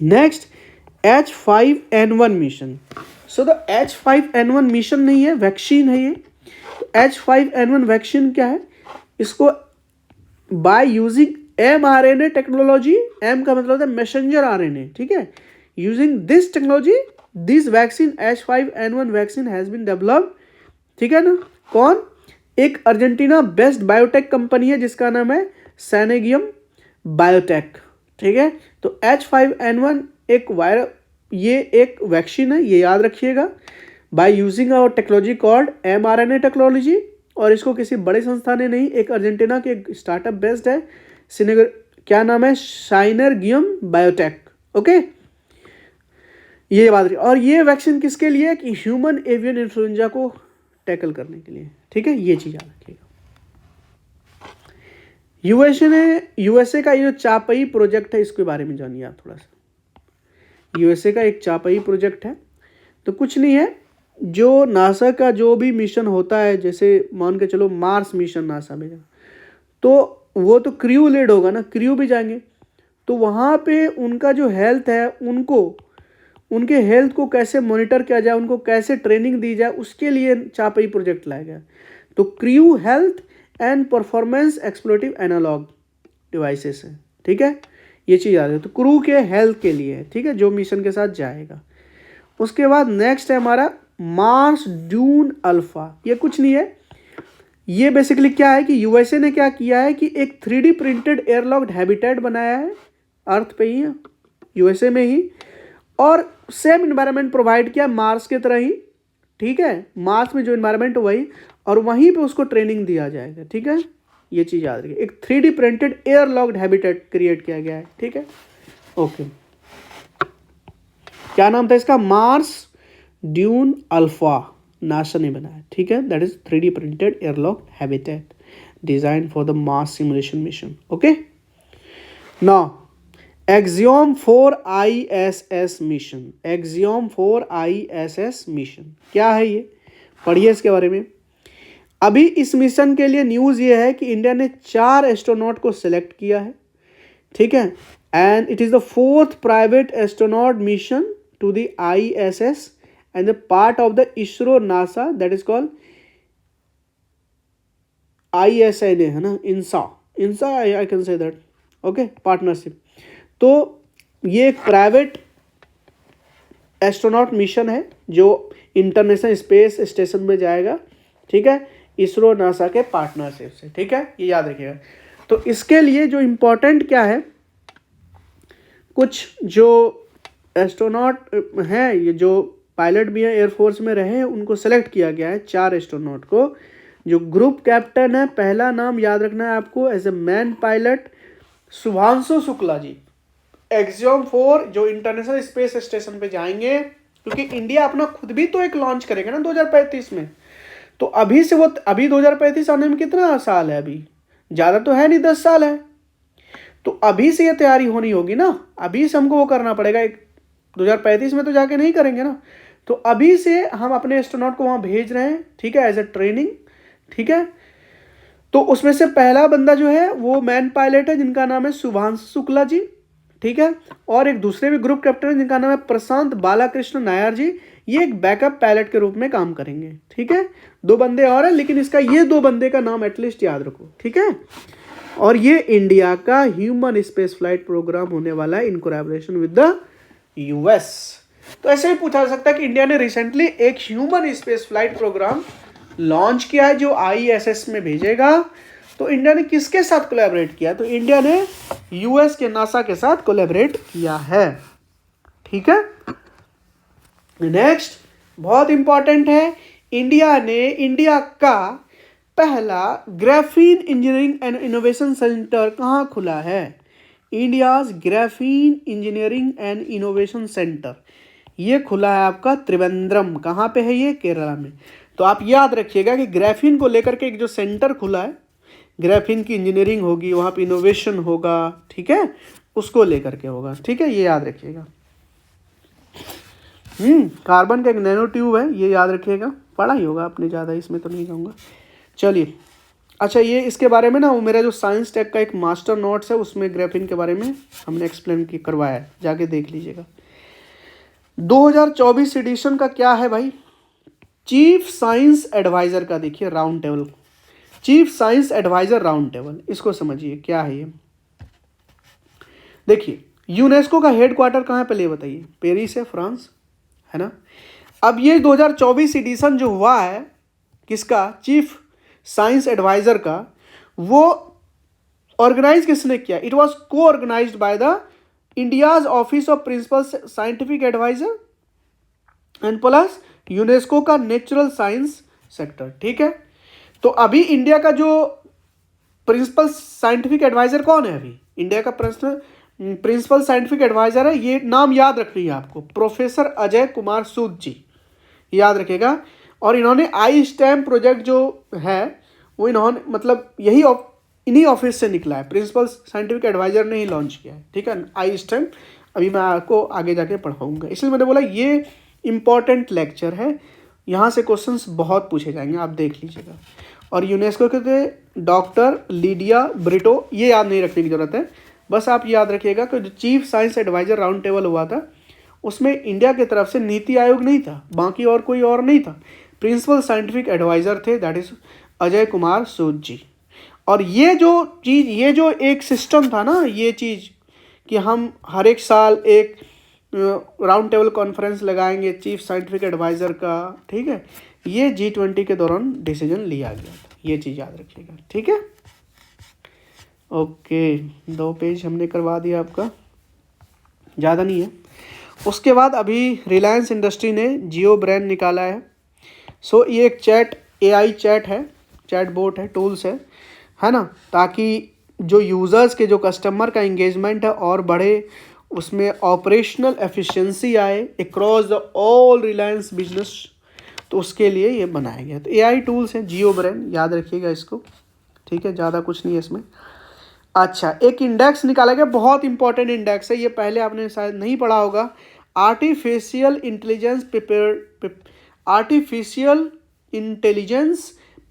Next H5N1 mission. So the H5N1 mission नहीं है, वैक्सीन है ये। H5N1 वैक्सीन क्या है, इसको by using mRNA technology, M का मतलब है मैसेंजर RNA, ठीक है। Using this technology this vaccine H5N1 vaccine has been developed, ठीक है ना। कौन, एक अर्जेंटीना बेस्ड बायोटेक कंपनी है जिसका नाम है सैनेगियम बायोटेक, ठीक है। तो H5N1 एक वायरस, ये एक वैक्सीन है, ये याद रखिएगा। By using our technology called mRNA technology, और इसको किसी बड़े संस्था ने नहीं, एक अर्जेंटीना के एक स्टार्टअप बेस्ड है, क्या नाम है, साइनरगियम बायोटेक, ओके, ये बात रही। और ये वैक्सीन किसके लिए, कि ह्यूमन एवियन इन्फ्लुएंजा को टैकल करने के लिए, ठीक है, ये चीज याद रखिएगा। यूएसए का ये जो चापई प्रोजेक्ट है, इसके बारे में जानिए आप थोड़ा सा। यूएसए का एक चापई प्रोजेक्ट है, तो कुछ नहीं है, जो नासा का जो भी मिशन होता है, जैसे मान के चलो मार्स मिशन नासा में, तो वो तो क्रू लेड होगा ना, क्रू भी जाएंगे, तो वहाँ पे उनका जो हेल्थ है, उनके हेल्थ को कैसे मॉनिटर किया जाए, उनको कैसे ट्रेनिंग दी जाए, उसके लिए चापई प्रोजेक्ट लाया गया। तो crew health and performance explorative analogue devices है, ठीक है, ये चीज़ याद है। तो क्रू के हेल्थ के लिए है, ठीक है, जो मिशन के साथ जाएगा। उसके बाद नेक्स्ट है हमारा मार्स ड्यून अल्फा। ये कुछ नहीं है, ये बेसिकली क्या है कि यूएसए ने क्या किया है कि एक 3D प्रिंटेड एयरलॉक्ड हैबिटेट बनाया है अर्थ पे ही, यूएसए में ही, और सेम इन्वायरमेंट प्रोवाइड किया मार्स के तरह ही, ठीक है, मार्स में जो इन्वायरमेंट वही, और वहीं पे उसको ट्रेनिंग दिया जाएगा, ठीक है, ये चीज़ याद रखिए। एक 3D printed airlocked habitat create किया गया है, ठीक है, ओके। क्या नाम था इसका, मार्स ड्यून अल्फा, नासा ने बनाया, ठीक है, that is 3D printed airlocked habitat design for the Mars simulation mission, okay. Now Axiom 4 ISS mission, Axiom 4 ISS mission क्या है, ये पढ़िए इसके बारे में। अभी इस मिशन के लिए न्यूज़ ये है कि इंडिया ने 4 एस्ट्रोनॉट को सिलेक्ट किया है, ठीक है, and it is the 4th private astronaut mission to the ISS and the part of the ISRO NASA that is called ISNA है ना, INSA I can say that, okay, partnership। तो ये एक प्राइवेट एस्ट्रोनॉट मिशन है जो international space station में जाएगा, ठीक है, इसरो नासा के पार्टनरशिप से, ठीक है, ये याद रखिएगा। तो इसके लिए जो इम्पोर्टेंट क्या है, कुछ जो एस्ट्रोनॉट हैं, ये जो पायलट भी हैं, एयरफोर्स में रहे हैं, उनको सेलेक्ट किया गया है 4 एस्ट्रोनॉट को। जो ग्रुप कैप्टन है, पहला नाम याद रखना है आपको, as a man pilot Shubhanshu Shukla ji, Axiom 4 जो इंटरनेशनल स्पेस स्टेशन पे जाएंगे, क्योंकि इंडिया अपना खुद भी तो एक लॉन्च करेगा ना 2035 में। तो अभी से वो अभी 2035 आने में कितना साल है, अभी ज़्यादा तो है नहीं, 10 साल है। तो अभी से ये तैयारी होनी होगी ना, अभी से हमको वो करना पड़ेगा। 2035 में तो जाके नहीं करेंगे ना, तो अभी से हम अपने एस्ट्रोनॉट को वहाँ भेज रहे हैं, ठीक है, एज ए ट्रेनिंग, ठीक है। तो उसमें से पहला बंदा जो है वो मैन पायलट है जिनका नाम है शुभांशु शुक्ला जी, ठीक है। और एक दूसरे भी ग्रुप कैप्टन है जिनका नाम है प्रशांत बालाकृष्ण नायर जी, ये एक बैकअप पायलट के रूप में काम करेंगे, ठीक है। 2 बंदे और हैं, लेकिन इसका ये 2 बंदे का नाम एटलीस्ट याद रखो, ठीक है। और ये इंडिया का ह्यूमन स्पेस फ्लाइट प्रोग्राम होने वाला है in collaboration with the US. तो ऐसे ही पूछा जा सकता है कि इंडिया ने रिसेंटली एक human space flight programme launch किया है जो आईएसएस में भेजेगा। तो इंडिया ने किसके साथ कोलैबोरेट किया? तो इंडिया ने यूएस के नासा के साथ कोलैबोरेट किया है, ठीक है। नेक्स्ट बहुत इंपॉर्टेंट है, इंडिया का पहला graphene engineering and innovation centre कहाँ खुला है? India's graphene engineering and innovation centre ये खुला है आपका त्रिवेंद्रम। कहाँ पे है ये? केरला में। तो आप याद रखिएगा कि ग्राफीन को लेकर के एक जो सेंटर खुला है, ग्राफीन की इंजीनियरिंग होगी, वहाँ पे इनोवेशन होगा, ठीक है, उसको लेकर के होगा, ठीक है, ये याद रखिएगा। कार्बन का एक नैनो ट्यूब है, ये याद रखिएगा, पढ़ा ही होगा आपने, ज़्यादा इसमें तो नहीं कहूँगा। चलिए, अच्छा ये इसके बारे में ना वो मेरा जो साइंस टेक का एक मास्टर नोट्स है उसमें ग्राफीन के बारे में हमने एक्सप्लेन करवाया है, जाके देख लीजिएगा। 2024 एडिशन का क्या है भाई? चीफ साइंस एडवाइजर का देखिए round table, chief science adviser round table, इसको समझिए क्या है ये। देखिए यूनेस्को का हेडक्वार्टर कहाँ पे ले बताइए? पेरिस है, फ्रांस, है ना। अब ये 2024 एडिशन जो हुआ है किसका? चीफ साइंस एडवाइजर का, वो ऑर्गेनाइज किसने किया? It was co organised by the India's office of principal scientific adviser and plus UNESCO का नेचुरल साइंस सेक्टर, ठीक है। तो अभी इंडिया का जो प्रिंसिपल साइंटिफिक एडवाइजर कौन है? अभी इंडिया का प्रिंसिपल साइंटिफिक एडवाइजर है, ये नाम याद रखनी है आपको, प्रोफेसर अजय कुमार सूद जी, याद रखेगा। और इन्होंने आई स्टैम प्रोजेक्ट जो है वो इन्होंने मतलब यही इन्हीं ऑफिस से निकला है, प्रिंसिपल साइंटिफिक एडवाइजर ने ही लॉन्च किया है, ठीक है, आई स्टैम। अभी मैं आपको आगे जाके पढ़ाऊंगा, इसलिए मैंने बोला ये इंपॉर्टेंट लेक्चर है, यहाँ से क्वेश्चंस बहुत पूछे जाएंगे, आप देख लीजिएगा। और यूनेस्को के थे डॉक्टर लीडिया ब्रिटो, ये याद नहीं रखने की जरूरत है, बस आप याद रखिएगा कि जो chief science adviser round table हुआ था उसमें इंडिया की तरफ से नीति आयोग नहीं था, बाकी और कोई और नहीं था, प्रिंसिपल साइंटिफिक एडवाइजर थे, दैट इज अजय कुमार सूद जी। और ये जो चीज़, ये जो एक सिस्टम था ना, ये चीज़ कि हम हर एक साल एक राउंड टेबल कॉन्फ्रेंस लगाएंगे चीफ साइंटिफिक एडवाइज़र का, ठीक है, ये G20 के दौरान डिसीजन लिया गया था, ये चीज़ याद रखिएगा, ठीक है। ओके, 2 पेज हमने करवा दिया आपका, ज़्यादा नहीं है। उसके बाद अभी रिलायंस इंडस्ट्री ने जियो ब्रांड निकाला है। सो ये एक AI चैट है, चैट बोट है, टूल्स है ना, ताकि जो यूज़र्स के जो कस्टमर का इंगेजमेंट है और बढ़े, उसमें ऑपरेशनल एफिशिएंसी आए across the all Reliance business, तो उसके लिए ये बनाया गया। तो AI टूल्स हैं, जियो ब्रांड, याद रखिएगा इसको, ठीक है, ज़्यादा कुछ नहीं है इसमें। अच्छा, एक इंडेक्स निकाला गया, बहुत इंपॉर्टेंट इंडेक्स है ये, पहले आपने शायद नहीं पढ़ा होगा, आर्टिफिशियल इंटेलिजेंस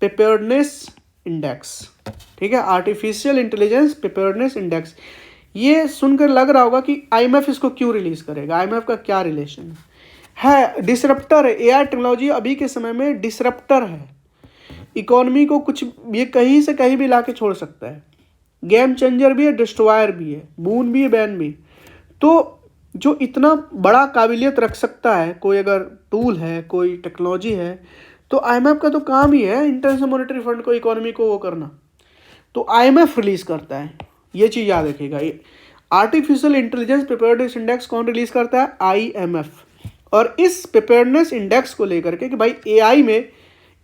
प्रिपेयर्डनेस इंडेक्स, ठीक है, आर्टिफिशियल इंटेलिजेंस प्रिपेयर्डनेस इंडेक्स। ये सुनकर लग रहा होगा कि IMF इसको क्यों रिलीज करेगा, IMF का क्या रिलेशन है? डिसरप्टर है, AI टेक्नोलॉजी अभी के समय में डिसरप्टर है, इकोनॉमी को कुछ ये कहीं से कहीं भी ला के छोड़ सकता है, गेम चेंजर भी है, डिस्ट्रॉयर भी है, बून भी है, बैन भी। तो जो इतना बड़ा काबिलियत रख सकता है कोई, अगर टूल है, कोई टेक्नोलॉजी है, तो IMF का तो काम ही है इंटरनेशनल मॉनेटरी फंड को, इकोनॉमी को वो करना, तो IMF रिलीज करता है, ये चीज़ याद रखिएगा। आर्टिफिशियल इंटेलिजेंस प्रिपेयर्डनेस इंडेक्स कौन रिलीज करता है? IMF। और इस प्रिपेयर्डनेस इंडेक्स को लेकर के कि भाई AI में,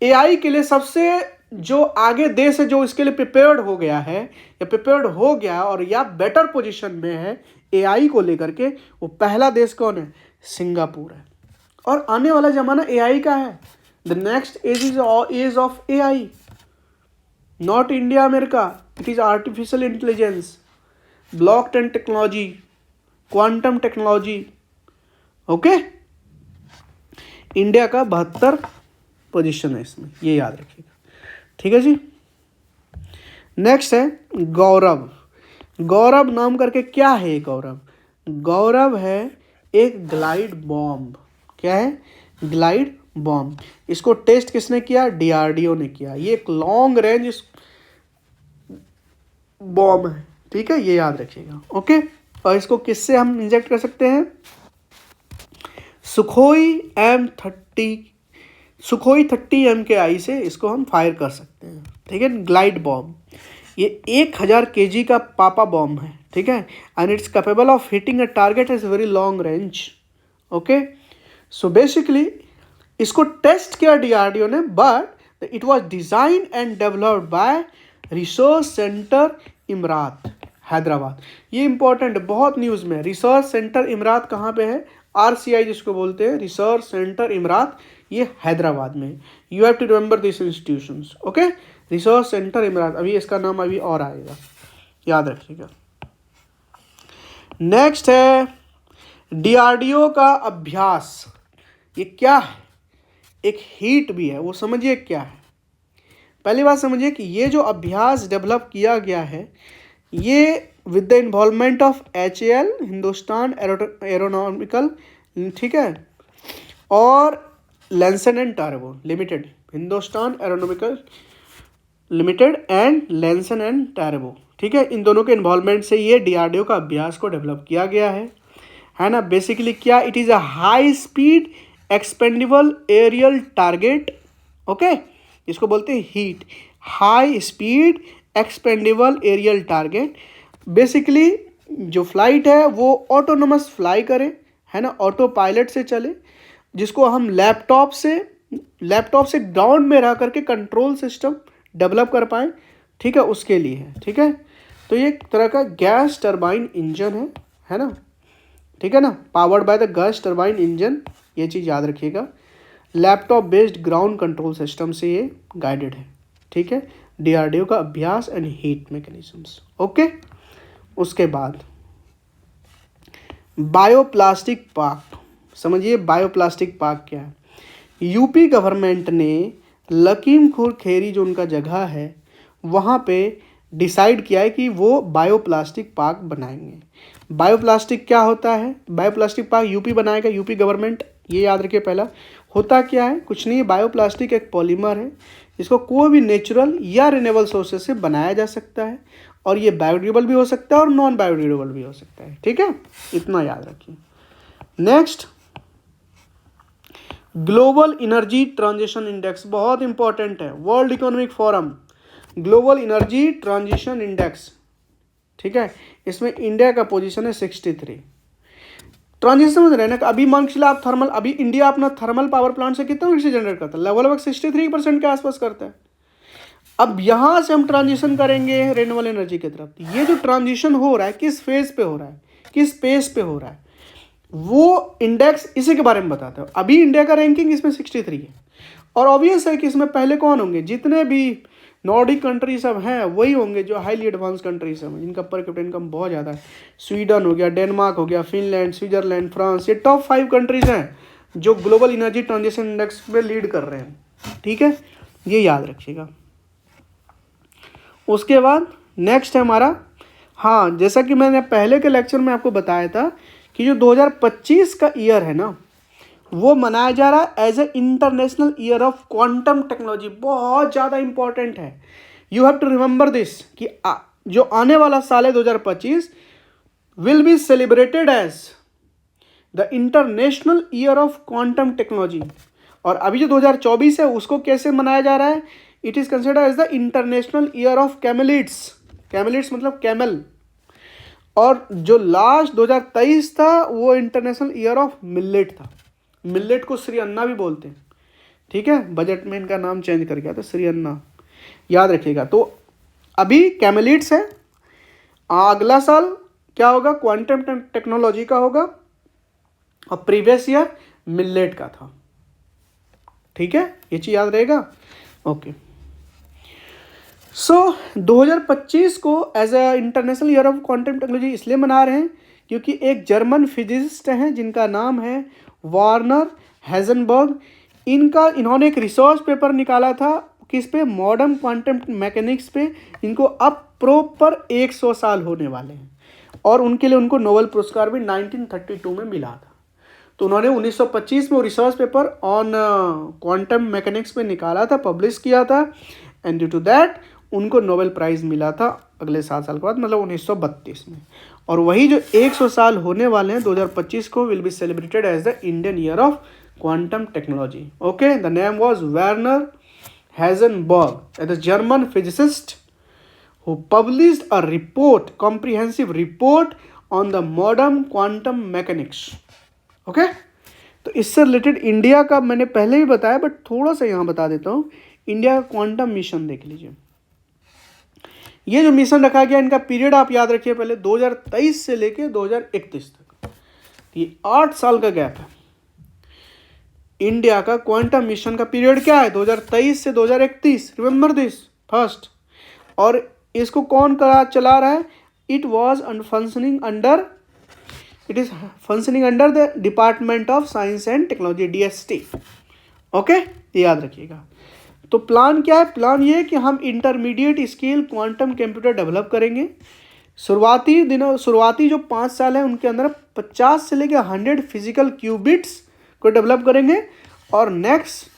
AI के लिए सबसे जो आगे देश है जो इसके लिए प्रिपेयर्ड हो गया है या प्रिपेयर्ड हो गया और या बेटर पोजीशन में है एआई को लेकर के, वो पहला देश कौन है? सिंगापुर है। और आने वाला जमाना एआई का है। The next age is age of AI, not India America, it is artificial intelligence, blockchain technology, quantum technology. Okay, India का 72 पोजीशन है इसमें, ये याद रखिएगा। ठीक है जी। नेक्स्ट है गौरव। गौरव नाम करके क्या है गौरव? गौरव है एक ग्लाइड बॉम्ब। क्या है? Glide bomb. इसको टेस्ट किसने किया? डीआरडीओ ने किया। ये एक लॉन्ग रेंज बॉम्ब है। ठीक है, ये याद रखिएगा। ओके, और इसको किससे हम इंजेक्ट कर सकते हैं? सुखोई M30 MKI से इसको हम फायर कर सकते हैं। ठीक है, ग्लाइड बॉम्ब। ये 1000 kg का पापा बॉम्ब है। ठीक है, and it's capable of hitting a target is very long range. Okay, so basically इसको टेस्ट किया डीआरडीओ ने, but it was design and developed by research centre Imarat, Hyderabad. ये इंपॉर्टेंट है, बहुत न्यूज़ में। रिसर्च सेंटर इमरात कहाँ पे है? RCI जिसको बोलते हैं, रिसर्च सेंटर इमरात, ये हैदराबाद में। You have to remember this institutions. Okay, research centre Imarat, अभी इसका नाम अभी और आएगा, याद रखिएगा। नेक्स्ट है डीआरडीओ का अभ्यास। ये क्या है? एक हीट भी है, वो समझिए क्या है। पहली बात समझिए कि ये जो अभ्यास डेवलप किया गया है, ये with the involvement of HAL, Hindustan aeronautical, ठीक है, और लैंसन एंड टर्बो limited, Hindustan aeronautical limited and Larsen and टर्बो। ठीक है, इन दोनों के इन्वॉल्वमेंट से ये डीआरडीओ का अभ्यास को डेवलप किया गया है ना। बेसिकली क्या? It is a high speed expendable aerial target. Okay, इसको बोलते हैं HEAT, high speed expendable aerial target. Basically जो फ्लाइट है वो ऑटोनोमस फ्लाई करे, है ना, ऑटो पायलट से चले, जिसको हम लैपटॉप से ग्राउंड में रह करके कंट्रोल सिस्टम डेवलप कर पाए। ठीक है, उसके लिए है। ठीक है, तो ये एक तरह का गैस टरबाइन इंजन है ना। ठीक है ना, powered by the gas turbine engine, ये चीज़ याद रखिएगा। Laptop based ground control system से ये गाइडेड है। ठीक है, डीआरडीओ का अभ्यास एंड हीट मैकेनिज्म्स। ओके, उसके बाद बायोप्लास्टिक पार्क। समझिए बायोप्लास्टिक पार्क क्या है। यूपी गवर्नमेंट ने लखीमपुर खेरी जो उनका जगह है वहाँ पे डिसाइड किया है कि वो बायोप्लास्टिक पार्क बनाएंगे। बायोप्लास्टिक क्या होता है? बायोप्लास्टिक पार्क यूपी बनाएगा, यूपी गवर्नमेंट, ये याद रखिए। पहला होता क्या है? कुछ नहीं, बायोप्लास्टिक एक पॉलीमर है, इसको कोई भी नेचुरल या रिन्यूएबल सोर्सेज से बनाया जा सकता है, और ये बायोडिग्रेडेबल भी हो सकता है और नॉन बायोडिग्रेडेबल भी हो सकता है। ठीक है, इतना याद रखिए। Next, global energy transition index, बहुत इंपॉर्टेंट है। World economic forum, global energy transition index. ठीक है, इसमें इंडिया का पोजीशन है 63। ट्रांजिशन समझ रहे हैं ना। अभी मान के चलिए आप थर्मल, अभी इंडिया अपना थर्मल पावर प्लांट से कितना एनर्जी जनरेट करता है? लगभग 63% के आसपास करता है। अब यहाँ से हम ट्रांजिशन करेंगे रिन्यूएबल एनर्जी की तरफ। ये जो ट्रांजिशन हो रहा है किस फेज पे हो रहा है, किस पेस पे हो रहा है, वो इंडेक्स इसी के बारे में बताता है। अभी इंडिया का रैंकिंग इसमें 63 है, और ऑब्वियस है कि इसमें पहले कौन होंगे? जितने भी नॉर्डिक कंट्री सब हैं वही होंगे जो हाईली एडवांस कंट्रीज हैं, जिनका पर कैपिटा इनकम बहुत ज़्यादा है। स्वीडन हो गया, डेनमार्क हो गया, फिनलैंड, स्विट्जरलैंड, फ्रांस, ये टॉप 5 कंट्रीज हैं जो ग्लोबल एनर्जी ट्रांजिशन इंडेक्स में लीड कर रहे हैं। ठीक है, ये याद रखिएगा। उसके बाद नेक्स्ट है हमारा, हाँ, जैसा कि मैंने पहले के लेक्चर में आपको बताया था कि जो 2025 का ईयर है ना, वो मनाया जा रहा है as a international year of quantum technology. बहुत ज़्यादा इंपॉर्टेंट है, you have to remember this कि जो आने वाला साल है 2025 will be celebrated as the international year of quantum technology. और अभी जो 2024 है उसको कैसे मनाया जा रहा है? It is considered as the international year of camelids. Camelids मतलब कैमल। और जो लास्ट 2023 था वो इंटरनेशनल ईयर ऑफ मिलेट था। मिलेट को श्री अन्ना भी बोलते हैं। ठीक है, बजट में इनका नाम चेंज कर गया था, श्री अन्ना। याद रखिएगा। तो अभी कैमेलिड्स है, अगला साल क्या होगा, क्वांटम टेक्नोलॉजी का होगा, और प्रीवियस ईयर मिलेट का था। ठीक है, ये चीज याद रहेगा। ओके, सो 2025 को as a international year of quantum technology इसलिए मना रहे हैं क्योंकि एक जर्मन फिजिसिस्ट हैं जिनका नाम है वार्नर हेजनबर्ग। इन्होंने एक रिसर्च पेपर निकाला था किस पे, मॉडर्न क्वांटम मैकेनिक्स पे। इनको अब प्रॉपर 100 साल होने वाले हैं, और उनके लिए उनको नोबेल पुरस्कार भी 1932 में मिला था। तो उन्होंने 1925 में वो research paper on quantum mechanics पे निकाला था, पब्लिश किया था, एंड ड्यू टू दैट उनको नोबेल प्राइज़ मिला था अगले 7 साल के बाद, मतलब 1932 में। और वही जो 100 साल होने वाले हैं 2025 को, will be celebrated as the Indian year of quantum technology. Okay, the name was Werner Heisenberg, the German physicist who published a report, comprehensive report on the modern quantum mechanics. Okay, तो इससे related India का मैंने पहले भी बताया, but थोड़ा सा यहाँ बता देता हूँ। इंडिया का क्वांटम मिशन देख लीजिए। ये जो मिशन रखा गया, इनका पीरियड आप याद रखिए पहले, 2023 से लेके 2031 तक, ये 8 साल का गैप है। इंडिया का क्वांटम मिशन का पीरियड क्या है, 2023 से 2031, रिमेंबर दिस फर्स्ट। और इसको कौन चला रहा है, it was functioning under, it is functioning under the department of science and technology, DST। Okay, ये याद रखिएगा। तो प्लान क्या है, प्लान ये है कि हम intermediate scale quantum computer develop करेंगे। शुरुआती जो 5 साल है उनके अंदर 50 से लेकर 100 फिजिकल क्यूबिट्स को डेवलप करेंगे, और नेक्स्ट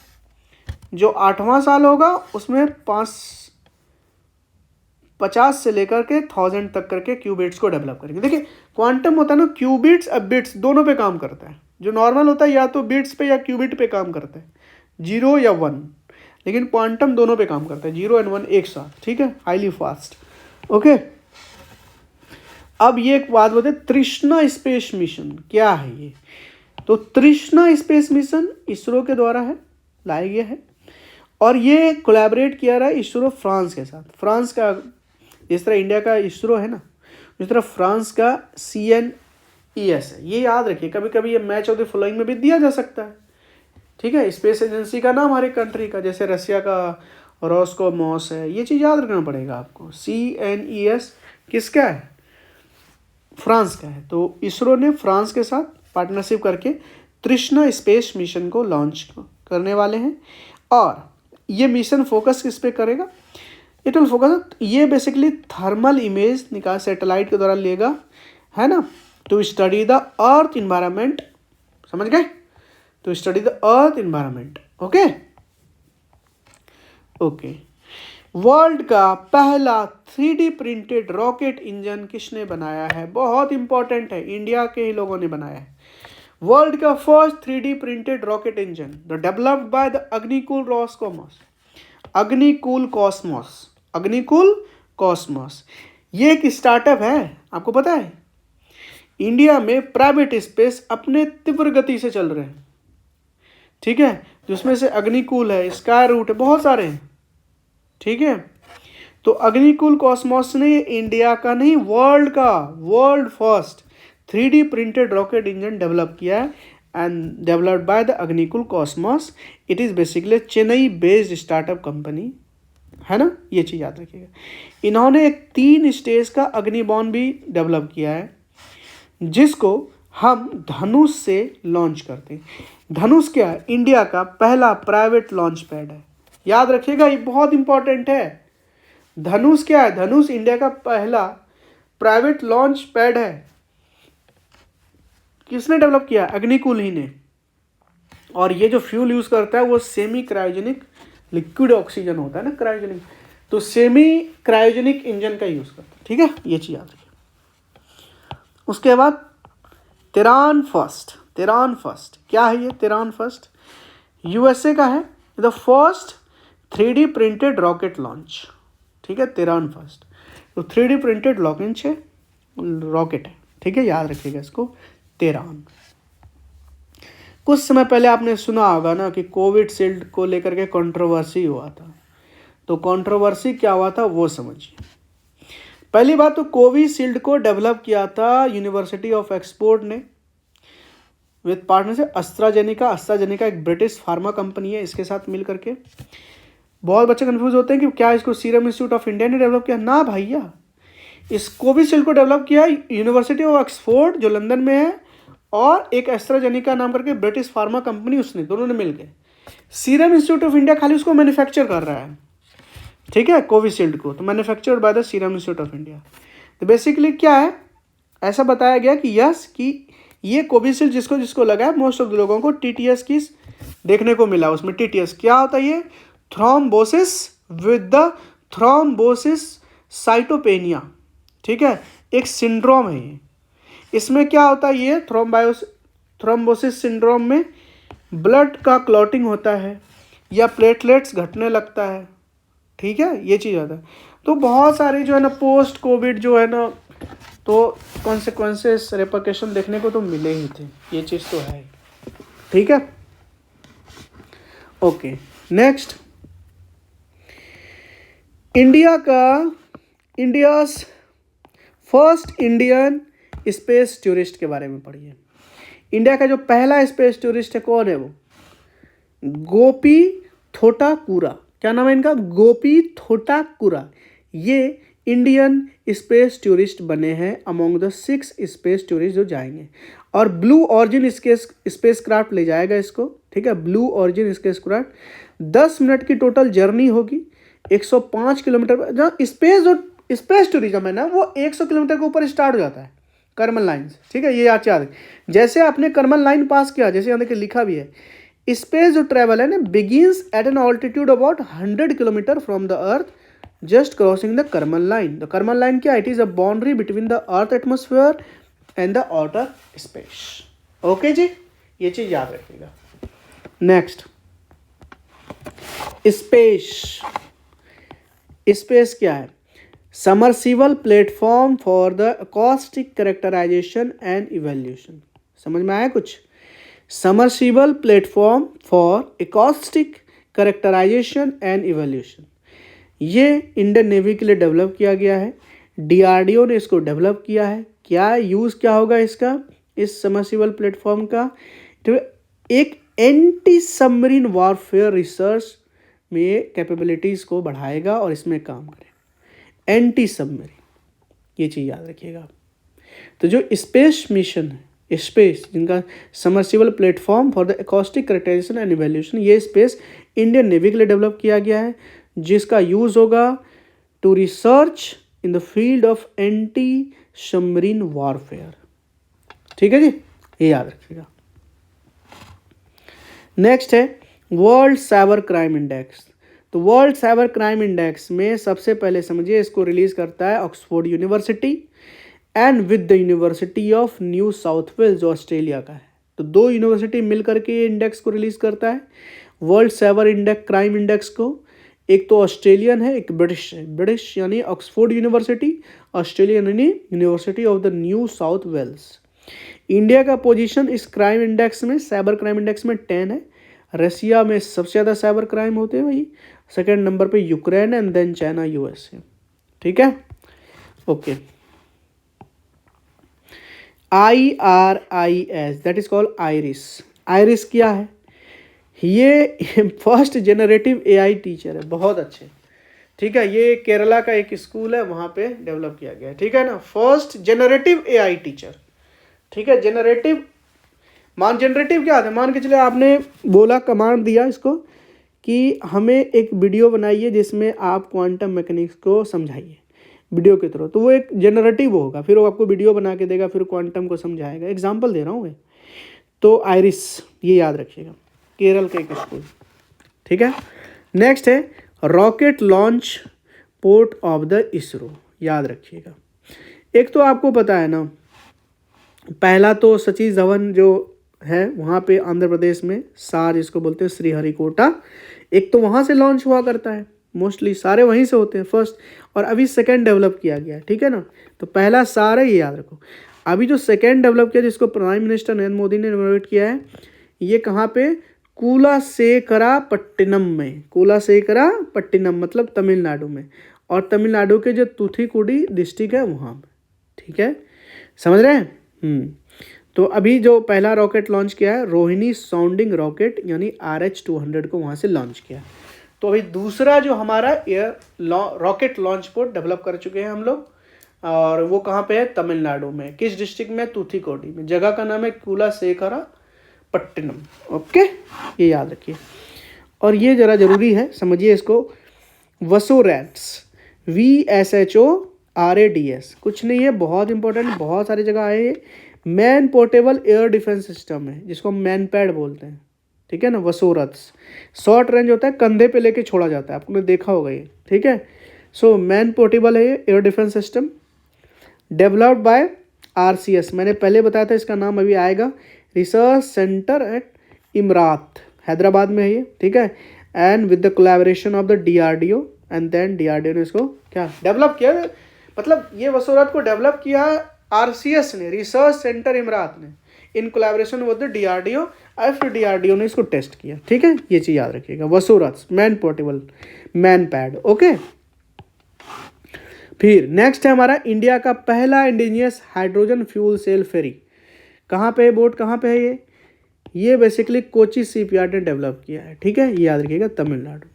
जो 8वां साल होगा उसमें 50 से लेकर के 1000 तक करके क्यूबिट्स को डेवलप करेंगे। देखिए, क्वांटम होता है ना, क्यूबिट्स अब बिट्स दोनों पे काम करता है। जो नॉर्मल होता है या तो बिट्स पे या क्यूबिट पे काम करता है, 0 या 1, लेकिन क्वांटम दोनों पे काम करता है, 0 और 1 एक साथ। ठीक है, हाईली फास्ट। ओके, अब ये एक बात बताए, तृष्णा स्पेस मिशन क्या है ये। तो तृष्णा स्पेस मिशन इसरो के द्वारा है, लाया गया है, और ये कोलैबोरेट किया रहा है इसरो फ्रांस के साथ। फ्रांस का, जिस तरह इंडिया का इसरो है ना, उस तरह फ्रांस का CNES है। ये याद रखिए, कभी कभी ये मैच ऑफ द फॉलोइंग में भी दिया जा सकता है। ठीक है, स्पेस एजेंसी का नाम हर एक कंट्री का, जैसे रसिया का रोस्कोमोस है, ये चीज़ याद रखना पड़ेगा आपको। CNES किसका है, फ्रांस का है। तो इसरो ने फ्रांस के साथ पार्टनरशिप करके तृष्णा स्पेस मिशन को लॉन्च करने वाले हैं। और ये मिशन फोकस किस पे करेगा, इट विल फोकस, ये बेसिकली थर्मल इमेज निकाल सैटेलाइट के द्वारा लेगा, है ना, to study the earth environment. समझ गए, to study the earth environment. Okay okay, world का पहला 3D प्रिंटेड रॉकेट इंजन किसने बनाया है, बहुत इंपॉर्टेंट है, इंडिया के ही लोगों ने बनाया है। वर्ल्ड का first 3D printed rocket engine developed by the Agnikul Roscosmos, Agnikul Cosmos, Agnikul Cosmos. ये एक स्टार्टअप है, आपको पता है इंडिया में प्राइवेट स्पेस अपने तीव्र गति से चल रहे हैं। ठीक है, जिसमें से अग्निकुल है, स्काई रूट है, बहुत सारे हैं। ठीक है, तो अग्निकुल कॉस्मोस ने इंडिया का नहीं, वर्ल्ड का, world first 3D printed rocket engine develop किया है, and developed by the Agnikul Cosmos. It is basically Chennai based startup company है ना, ये चीज़ याद रखिएगा। इन्होंने एक 3 स्टेज का अग्निबॉर्न भी डेवलप किया है, जिसको हम धनुष से लॉन्च करते हैं। धनुष क्या है, इंडिया का पहला प्राइवेट लॉन्च पैड है, याद रखिएगा, ये बहुत इंपॉर्टेंट है। धनुष क्या है, धनुष इंडिया का पहला प्राइवेट लॉन्च पैड है। किसने डेवलप किया, अग्निकुल ही ने। और ये जो फ्यूल यूज करता है वो सेमी क्रायोजेनिक लिक्विड ऑक्सीजन होता है ना, क्रायोजेनिक, तो सेमी क्रायोजेनिक इंजन का यूज करता है। ठीक है, ये चीज याद रखिए। उसके बाद तेरान फर्स्ट, तेरान फर्स्ट क्या है ये, तेरान फर्स्ट USA का है, the first 3D printed rocket launch. ठीक है, तेरान फर्स्ट, तो 3D प्रिंटेड रॉकेट है। ठीक है, याद रखिएगा इसको, तेरान। कुछ समय पहले आपने सुना होगा ना कि कोविड शील्ड को लेकर के कंट्रोवर्सी हुआ था, तो कंट्रोवर्सी क्या हुआ था वो समझिए। पहली बात तो कोविशील्ड को डेवलप किया था यूनिवर्सिटी ऑफ ऑक्सफोर्ड ने विद पार्टनरशिप एस्ट्राजेनेका। एस्ट्राजेनेका एक ब्रिटिश फार्मा कंपनी है, इसके साथ मिल करके। बहुत बच्चे कंफ्यूज होते हैं कि क्या इसको सीरम इंस्टीट्यूट ऑफ इंडिया ने डेवलप किया। ना भैया, इस कोविशील्ड को डेवलप किया यूनिवर्सिटी ऑफ ऑक्सफोर्ड जो लंदन में है, और एक एस्ट्राजेनेका नाम करके ब्रिटिश फार्मा कंपनी, उसने दोनों ने मिलकर। सीरम इंस्टीट्यूट ऑफ इंडिया खाली उसको मैन्युफैक्चर कर रहा है, ठीक है, कोविशील्ड को, तो manufactured by the serum institute of India. तो बेसिकली क्या है, ऐसा बताया गया कि यस कि ये कोविशील्ड जिसको जिसको लगा है, मोस्ट ऑफ द लोगों को टीटीएस की देखने को मिला। उसमें टीटीएस क्या होता है, ये thrombosis with the thrombosis cytopenia, ठीक है, एक सिंड्रोम है ये। इसमें क्या होता है, ये थ्रोम्बोसिस सिंड्रोम में ब्लड का क्लॉटिंग होता है या प्लेटलेट्स घटने लगता है, ठीक है, ये चीज़ होता है। तो बहुत सारे जो है ना पोस्ट कोविड जो है ना, तो कॉन्सिक्वेंसेस रेपरकेशन देखने को तो मिले ही थे, ये चीज़ तो है, ठीक है। Okay, next, India's first Indian space tourist के बारे में पढ़िए। इंडिया का जो पहला स्पेस टूरिस्ट है कौन है वो, गोपी थोटाकुरा। क्या नाम है इनका, गोपी थोटाकुरा। ये इंडियन स्पेस टूरिस्ट बने हैं अमोंग द 6 स्पेस टूरिस्ट जो जाएंगे। और ब्लू ऑरिजिन स्पेस क्राफ्ट ले जाएगा इसको, ठीक है, blue origin space craft. 10 minute की टोटल जर्नी होगी, 105 किलोमीटर। जहाँ स्पेस टूरिज्म है ना, वो 100 किलोमीटर के ऊपर स्टार्ट हो जाता है, कर्मल लाइन्स, ठीक है, ये याद है। जैसे आपने कर्मल लाइन पास किया, जैसे यहाँ देखिए लिखा भी है, स्पेस जो ट्रेवल है ना begins at an altitude about 100 kilometre from the earth, just crossing the Karman line. The Karman line क्या, it is a boundary between the earth atmosphere and the outer space. Okay जी, ये चीज याद रखिएगा। Next, space क्या है, submersible platform for the acoustic characterisation and evaluation. समझ में आया कुछ, submersible platform for acoustic characterisation and evaluation, ये इंडियन नेवी के लिए डेवलप किया गया है, डीआरडीओ ने इसको डेवलप किया है। क्या यूज़ क्या होगा इसका, इस समरसिबल प्लेटफॉर्म का, तो एक एंटी सबमरीन वॉरफेयर रिसर्च में कैपेबिलिटीज़ को बढ़ाएगा और इसमें काम करेगा, एंटी सबमरीन, ये चीज़ याद रखिएगा। तो जो स्पेस मिशन है, स्पेस जिनका submersible platform for the acoustic characterisation and evaluation, ये स्पेस इंडियन नेवी के लिए डेवलप किया गया है, जिसका यूज़ होगा to research in the field of anti submarine warfare, ठीक है जी, ये याद रखिएगा। नेक्स्ट है वर्ल्ड साइबर क्राइम इंडेक्स। तो वर्ल्ड साइबर क्राइम इंडेक्स में सबसे पहले समझिए, इसको रिलीज करता है Oxford University and with the university of new South Wales जो ऑस्ट्रेलिया का है। तो 2 यूनिवर्सिटी मिलकर के ये इंडेक्स को रिलीज करता है, world cyber index crime index को। एक तो ऑस्ट्रेलियन है, एक ब्रिटिश है। ब्रिटिश यानी ऑक्सफोर्ड यूनिवर्सिटी, ऑस्ट्रेलियन यानी university of the New South Wales. India का पोजीशन इस क्राइम इंडेक्स में, साइबर क्राइम इंडेक्स में 10 है। रसिया में सबसे ज़्यादा साइबर क्राइम होते हैं भाई, सेकेंड नंबर पे Ukraine and then China, USA, ठीक है। Okay, IRIS that is called Iris. Iris क्या है, ये फर्स्ट जनरेटिव AI टीचर है, बहुत अच्छे, ठीक है। ये केरला का एक स्कूल है, वहाँ पे डेवलप किया गया है, ठीक है ना, फर्स्ट जनरेटिव AI टीचर, ठीक है। जनरेटिव क्या होता है, मान के चले आपने बोला, कमांड दिया इसको कि हमें एक वीडियो बनाइए जिसमें आप क्वांटम मैकेनिक्स को समझाइए वीडियो के थ्रू, तो वो एक जनरेटिव होगा, फिर वो आपको वीडियो बना के देगा, फिर क्वांटम को समझाएगा। एग्जाम्पल दे रहा हूँ मैं। तो आइरिस, ये याद रखिएगा, केरल का एक स्कूल, ठीक है। नेक्स्ट है rocket launch port of the ISRO, याद रखिएगा। एक तो आपको पता है ना, पहला तो सतीश धवन जो है वहाँ पे आंध्र प्रदेश में, सार जिसको बोलते हैं, श्रीहरिकोटा, एक तो वहाँ से लॉन्च हुआ करता है, मोस्टली सारे वहीं से होते हैं फर्स्ट, और अभी सेकंड डेवलप किया गया है, ठीक है ना। तो पहला सारा ये याद रखो। अभी जो सेकंड डेवलप किया जिसको प्राइम मिनिस्टर नरेंद्र मोदी ने इनोवेट किया है, ये कहाँ पे, कुलाशेखरापट्टिनम में, कुलाशेखरापट्टिनम मतलब तमिलनाडु में, और तमिलनाडु के जो तूथुकुडी डिस्ट्रिक्ट है वहाँ पे, ठीक है, समझ रहे हैं। तो अभी जो पहला रॉकेट लॉन्च किया है रोहिणी साउंडिंग रॉकेट यानी RH-200 को वहाँ से लॉन्च किया। तो अभी दूसरा जो हमारा रॉकेट लॉन्च पोर्ट डेवलप कर चुके हैं हम लोग, और वो कहाँ पे है, तमिलनाडु में। किस डिस्ट्रिक्ट में, तूथुकुडी में। जगह का नाम है कुलाशेखरापट्टिनम। ओके, ये याद रखिए। और ये ज़रा ज़रूरी है, समझिए इसको। वसोरैट्स, VSHORADS, कुछ नहीं है, बहुत इंपॉर्टेंट, बहुत सारी जगह आए हैं। Man portable air defence system है जिसको मैन पैड बोलते हैं, ठीक है ना। वसोरथ्स शॉर्ट रेंज होता है, कंधे पे लेके छोड़ा जाता है, आपने देखा होगा ये, ठीक है। सो मैन पोर्टेबल है ये air defence system, developed by RCS, मैंने पहले बताया था, इसका नाम अभी आएगा। Research centre at Imarat, Hyderabad में है ये, ठीक है। And with the collaboration of the DRDO, and then DRDO ने इसको क्या डेवलप किया, मतलब ये वसोरथ को डेवलप किया RCS ने, रिसर्च सेंटर इमरात ने, in collaboration with the DRDO। फिर DRDO ने इसको टेस्ट किया, ठीक है। ये चीज़ याद रखिएगा, वसोरथ man portable man pad. Okay, फिर नेक्स्ट है हमारा इंडिया का पहला indigenous hydrogen fuel cell ferry. कहाँ पे है बोट, कहाँ पे है ये बेसिकली कोची शिपयार्ड ने डेवलप किया है, ठीक है, ये याद रखिएगा, तमिलनाडु में।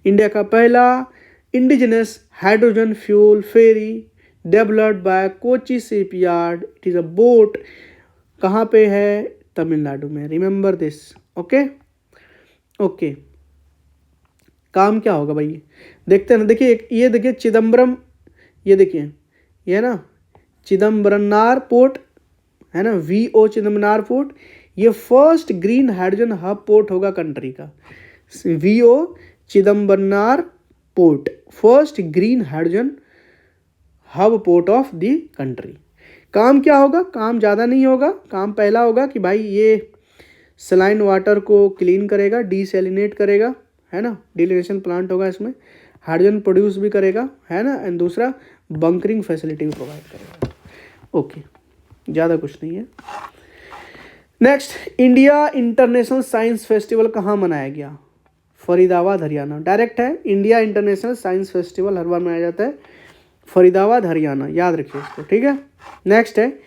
इंडिया का पहला indigenous hydrogen fuel ferry developed by Kochi shipyard, it is a boat, कहाँ पे है, तमिलनाडु में। Remember this. ओके ओके, काम क्या होगा भाई, देखते हैं ना। देखिए ये देखिए चिदम्बरम, ये देखिए ये है ना चिदम्बरनार पोर्ट है ना, VO चिदम्बरनार पोर्ट, ये first green hydrogen hub port होगा कंट्री का। VO Chidambaranar port, first green hydrogen hub port of the country. काम क्या होगा, काम ज़्यादा नहीं होगा। काम पहला होगा कि भाई ये सलाइन वाटर को क्लीन करेगा, डीसैलिनेट करेगा, है ना, डिसैलिनेशन प्लांट होगा इसमें, हाइड्रोजन प्रोड्यूस भी करेगा, है ना, एंड दूसरा बंकरिंग फैसिलिटी भी प्रोवाइड करेगा। ओके, ज़्यादा कुछ नहीं है। Next, India international science festival कहाँ मनाया गया, फरीदाबाद हरियाणा। डायरेक्ट है, इंडिया इंटरनेशनल साइंस फेस्टिवल हर बार मनाया जाता है, फरीदाबाद हरियाणा, याद रखिए इसको, ठीक है। नेक्स्ट है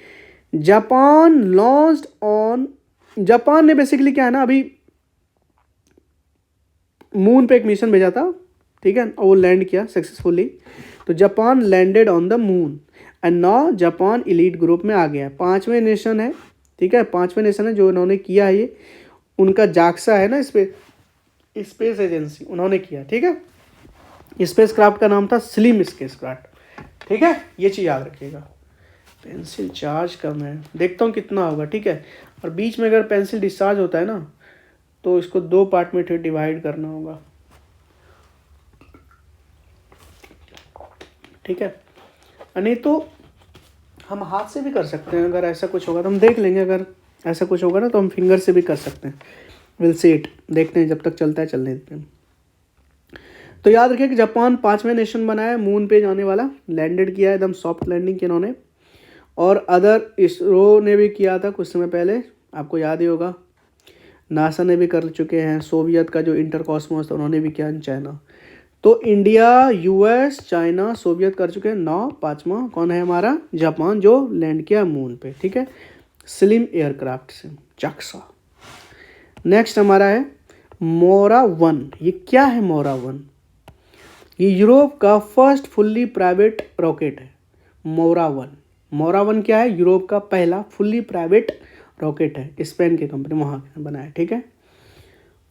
जापान लॉन्च्ड ऑन, जापान ने बेसिकली क्या है ना, अभी मून पे एक मिशन भेजा था, ठीक है, और वो लैंड किया सक्सेसफुली। तो Japan landed on the moon and now Japan elite group में आ गया। 5वें नेशन है, ठीक है, 5वें नेशन है जो इन्होंने किया है ये, उनका जाक्सा है ना स्पेस एजेंसी, उन्होंने किया, ठीक है। स्पेस क्राफ्ट का नाम था स्लिम स्पेस क्राफ्ट, ठीक है, ये चीज़ याद रखिएगा। पेंसिल चार्ज कम है, देखता हूँ कितना होगा, ठीक है। और बीच में अगर पेंसिल डिस्चार्ज होता है ना तो इसको 2 पार्ट में फिर डिवाइड करना होगा, ठीक है। नहीं तो हम हाथ से भी कर सकते हैं, अगर ऐसा कुछ होगा तो हम देख लेंगे, अगर ऐसा कुछ होगा ना तो हम फिंगर से भी कर सकते हैं। विल सी इट, देखते हैं, जब तक चलता है चलने देते हैं। तो याद रखिए कि जापान 5वें नेशन बना है मून पे जाने वाला, लैंडेड किया है, एकदम सॉफ्ट लैंडिंग की इन्होंने। और अदर इसरो ने भी किया था कुछ समय पहले, आपको याद ही होगा। नासा ने भी कर चुके हैं, सोवियत का जो इंटर कॉस्मोस था उन्होंने भी किया, चाइना। तो इंडिया, US, चाइना, सोवियत कर चुके हैं 9, 5वां कौन है हमारा, जापान, जो लैंड किया मून पे, ठीक है, स्लिम एयरक्राफ्ट से, जाक्सा। नेक्स्ट हमारा है मोरा 1। ये क्या है मोरा 1, ये यूरोप का फर्स्ट फुल्ली प्राइवेट रॉकेट है, मोरा 1। मोरा 1 क्या है, यूरोप का पहला फुल्ली प्राइवेट रॉकेट है, स्पेन की कंपनी वहाँ बनाया, ठीक है।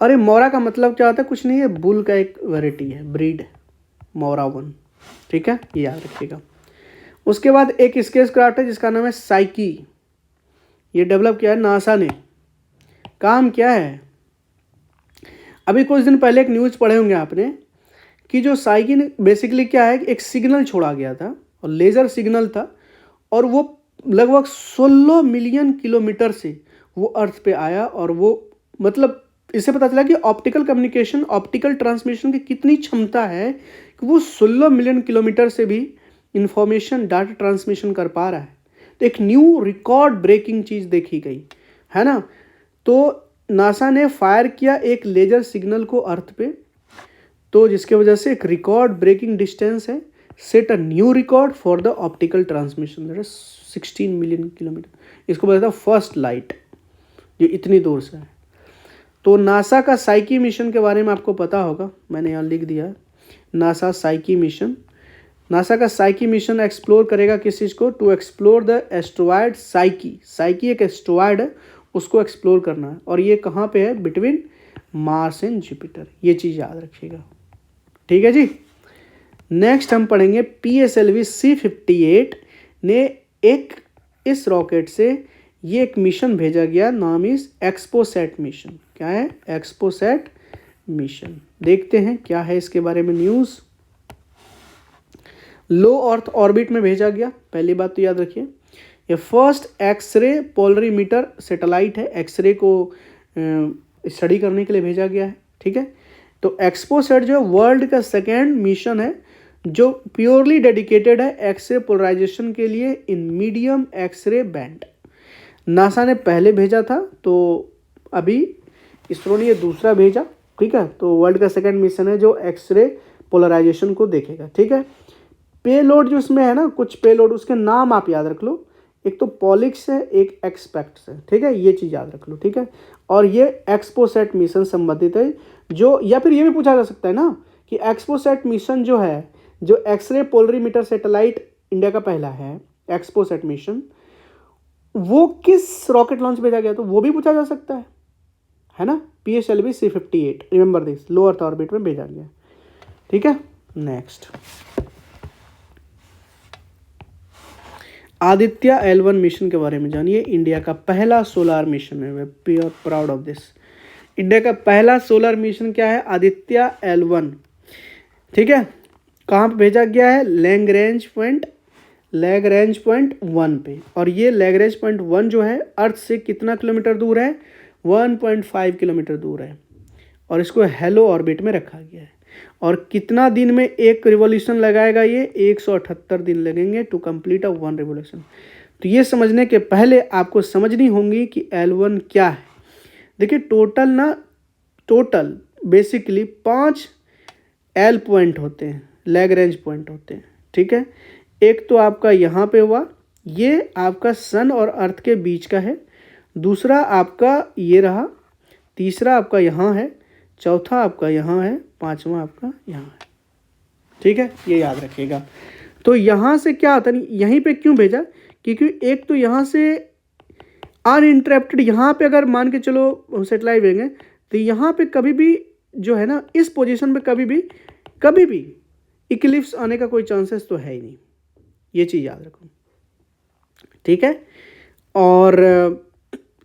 अरे मोरा का मतलब क्या होता है, कुछ नहीं है, बुल का एक वैरायटी है, ब्रीड, मोरा 1, ठीक है, ये याद रखिएगा। उसके बाद एक स्पेस क्राफ्ट है जिसका नाम है साइकी, ये डेवलप किया है नासा ने। काम क्या है, अभी कुछ दिन पहले एक न्यूज़ पढ़े होंगे आपने कि जो साइकी ने बेसिकली क्या है, एक सिग्नल छोड़ा गया था और लेज़र सिग्नल था, और वो लगभग 16 मिलियन किलोमीटर से वो अर्थ पे आया। और वो मतलब इससे पता चला कि ऑप्टिकल कम्युनिकेशन, ऑप्टिकल ट्रांसमिशन की कितनी क्षमता है कि वो 16 मिलियन किलोमीटर से भी इंफॉर्मेशन डाटा ट्रांसमिशन कर पा रहा है। तो एक न्यू रिकॉर्ड ब्रेकिंग चीज़ देखी गई है ना। तो नासा ने फायर किया एक लेजर सिग्नल को अर्थ पे, तो जिसके वजह से एक रिकॉर्ड ब्रेकिंग डिस्टेंस है, set a new record for the optical transmission, that is 16 million kilometre. इसको बोला था फर्स्ट लाइट, जो इतनी दूर से है। तो नासा का साइकी मिशन के बारे में आपको पता होगा, मैंने यहाँ लिख दिया है नासा साइकी मिशन। नासा का साइकी मिशन एक्सप्लोर करेगा किस चीज़ को, to explore the asteroid Psyche. Psyche एक एस्ट्रॉयड है, उसको एक्सप्लोर करना है, और ये कहाँ पे है, बिटवीन मार्स एंड जुपिटर। ये चीज़ याद रखिएगा, ठीक है जी। नेक्स्ट हम पढ़ेंगे PSLV C58 ने एक इस रॉकेट से ये एक मिशन भेजा गया, नाम इस एक्सपोसैट मिशन। क्या है, एक्सपोसैट मिशन। देखते हैं क्या है इसके बारे में न्यूज़। लो अर्थ ऑर्बिट में भेजा गया, पहली बात तो याद रखिए। ये फर्स्ट एक्सरे पोलरीमीटर सैटेलाइट है, एक्सरे को स्टडी करने के लिए भेजा गया है, ठीक है। तो एक्सपोसैट जो वर्ल्ड का सेकेंड मिशन है जो प्योरली डेडिकेटेड है एक्सरे पोलराइजेशन के लिए in medium x-ray band. NASA ने पहले भेजा था, तो अभी इसरो ने ये दूसरा भेजा, ठीक है। तो वर्ल्ड का सेकेंड मिशन है जो एक्सरे पोलराइजेशन को देखेगा, ठीक है। पेलोड जो इसमें है ना, कुछ पेलोड, उसके नाम आप याद रख लो। एक तो पॉलिक्स है, एक एक्सपेक्ट्स है, ठीक है। ये चीज़ याद रख लो, ठीक है। और ये एक्सपोसैट मिशन संबंधित है, जो, या फिर ये भी पूछा जा सकता है ना कि एक्सपोसैट मिशन जो है, जो एक्सरे पोलरीमीटर सैटेलाइट इंडिया का पहला है, एक्सपोसैट मिशन, वो किस रॉकेट लॉन्च भेजा गया, तो वो भी पूछा जा सकता है ना। PSLV C58, remember this, low earth orbit में भेजा गया, ठीक है। नेक्स्ट, आदित्य L1 मिशन के बारे में जानिए। इंडिया का पहला सोलर मिशन है, we are proud of this. India का पहला सोलर मिशन क्या है, आदित्य L1, ठीक है। कहाँ पे भेजा गया है, लैग्रेंज पॉइंट 1 पे। और ये लैग्रेंज पॉइंट 1 जो है अर्थ से कितना किलोमीटर दूर है, 1.5 किलोमीटर दूर है, और इसको हेलो ऑर्बिट में रखा गया है। और कितना दिन में एक रिवॉल्यूशन लगाएगा, ये 178 दिन लगेंगे टू कंप्लीट अ 1 रिवॉल्यूशन। तो ये समझने के पहले आपको समझनी होंगी कि L1 क्या है। देखिए टोटल बेसिकली 5 L पॉइंट होते हैं, लैग्रेंज पॉइंट होते हैं, ठीक है। एक तो आपका यहाँ पे हुआ, ये आपका सन और अर्थ के बीच का है। दूसरा आपका ये रहा, तीसरा आपका यहाँ है, चौथा आपका यहाँ है, पांचवा आपका यहाँ है, ठीक है। ये याद रखिएगा। तो यहाँ से क्या आता है, यहीं पे क्यों भेजा, क्योंकि एक तो यहाँ से अनइंटरप्टेड, यहाँ पे अगर मान के चलो सेटेलाइट भेजेंगे तो यहाँ पे कभी भी जो है ना, इस पोजीशन पे कभी भी इक्लिप्स आने का कोई चांसेस तो है ही नहीं। ये चीज़ याद रखो, ठीक है। और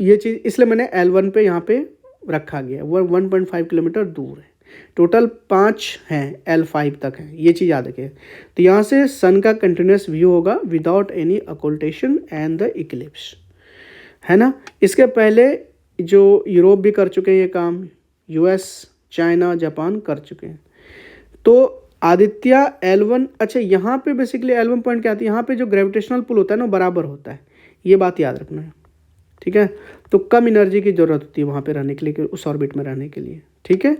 ये चीज़ इसलिए मैंने L1 पे यहाँ पे रखा गया, वो 1.5 किलोमीटर दूर है। टोटल 5 हैं, L5 तक हैं, ये चीज़ याद रखिए। तो यहाँ से सन का कंटिन्यूस व्यू होगा without any occultation and the eclipse, है ना। इसके पहले जो यूरोप भी कर चुके हैं ये काम, US, चाइना, जापान कर चुके हैं। तो आदित्य L1, अच्छा यहाँ पे बेसिकली L1 पॉइंट क्या आती है, यहाँ पे जो ग्रेविटेशनल पुल होता है ना बराबर होता है, ये बात याद रखना है, ठीक है। तो कम एनर्जी की ज़रूरत होती है वहाँ पे रहने के लिए, उस ऑर्बिट में रहने के लिए, ठीक है।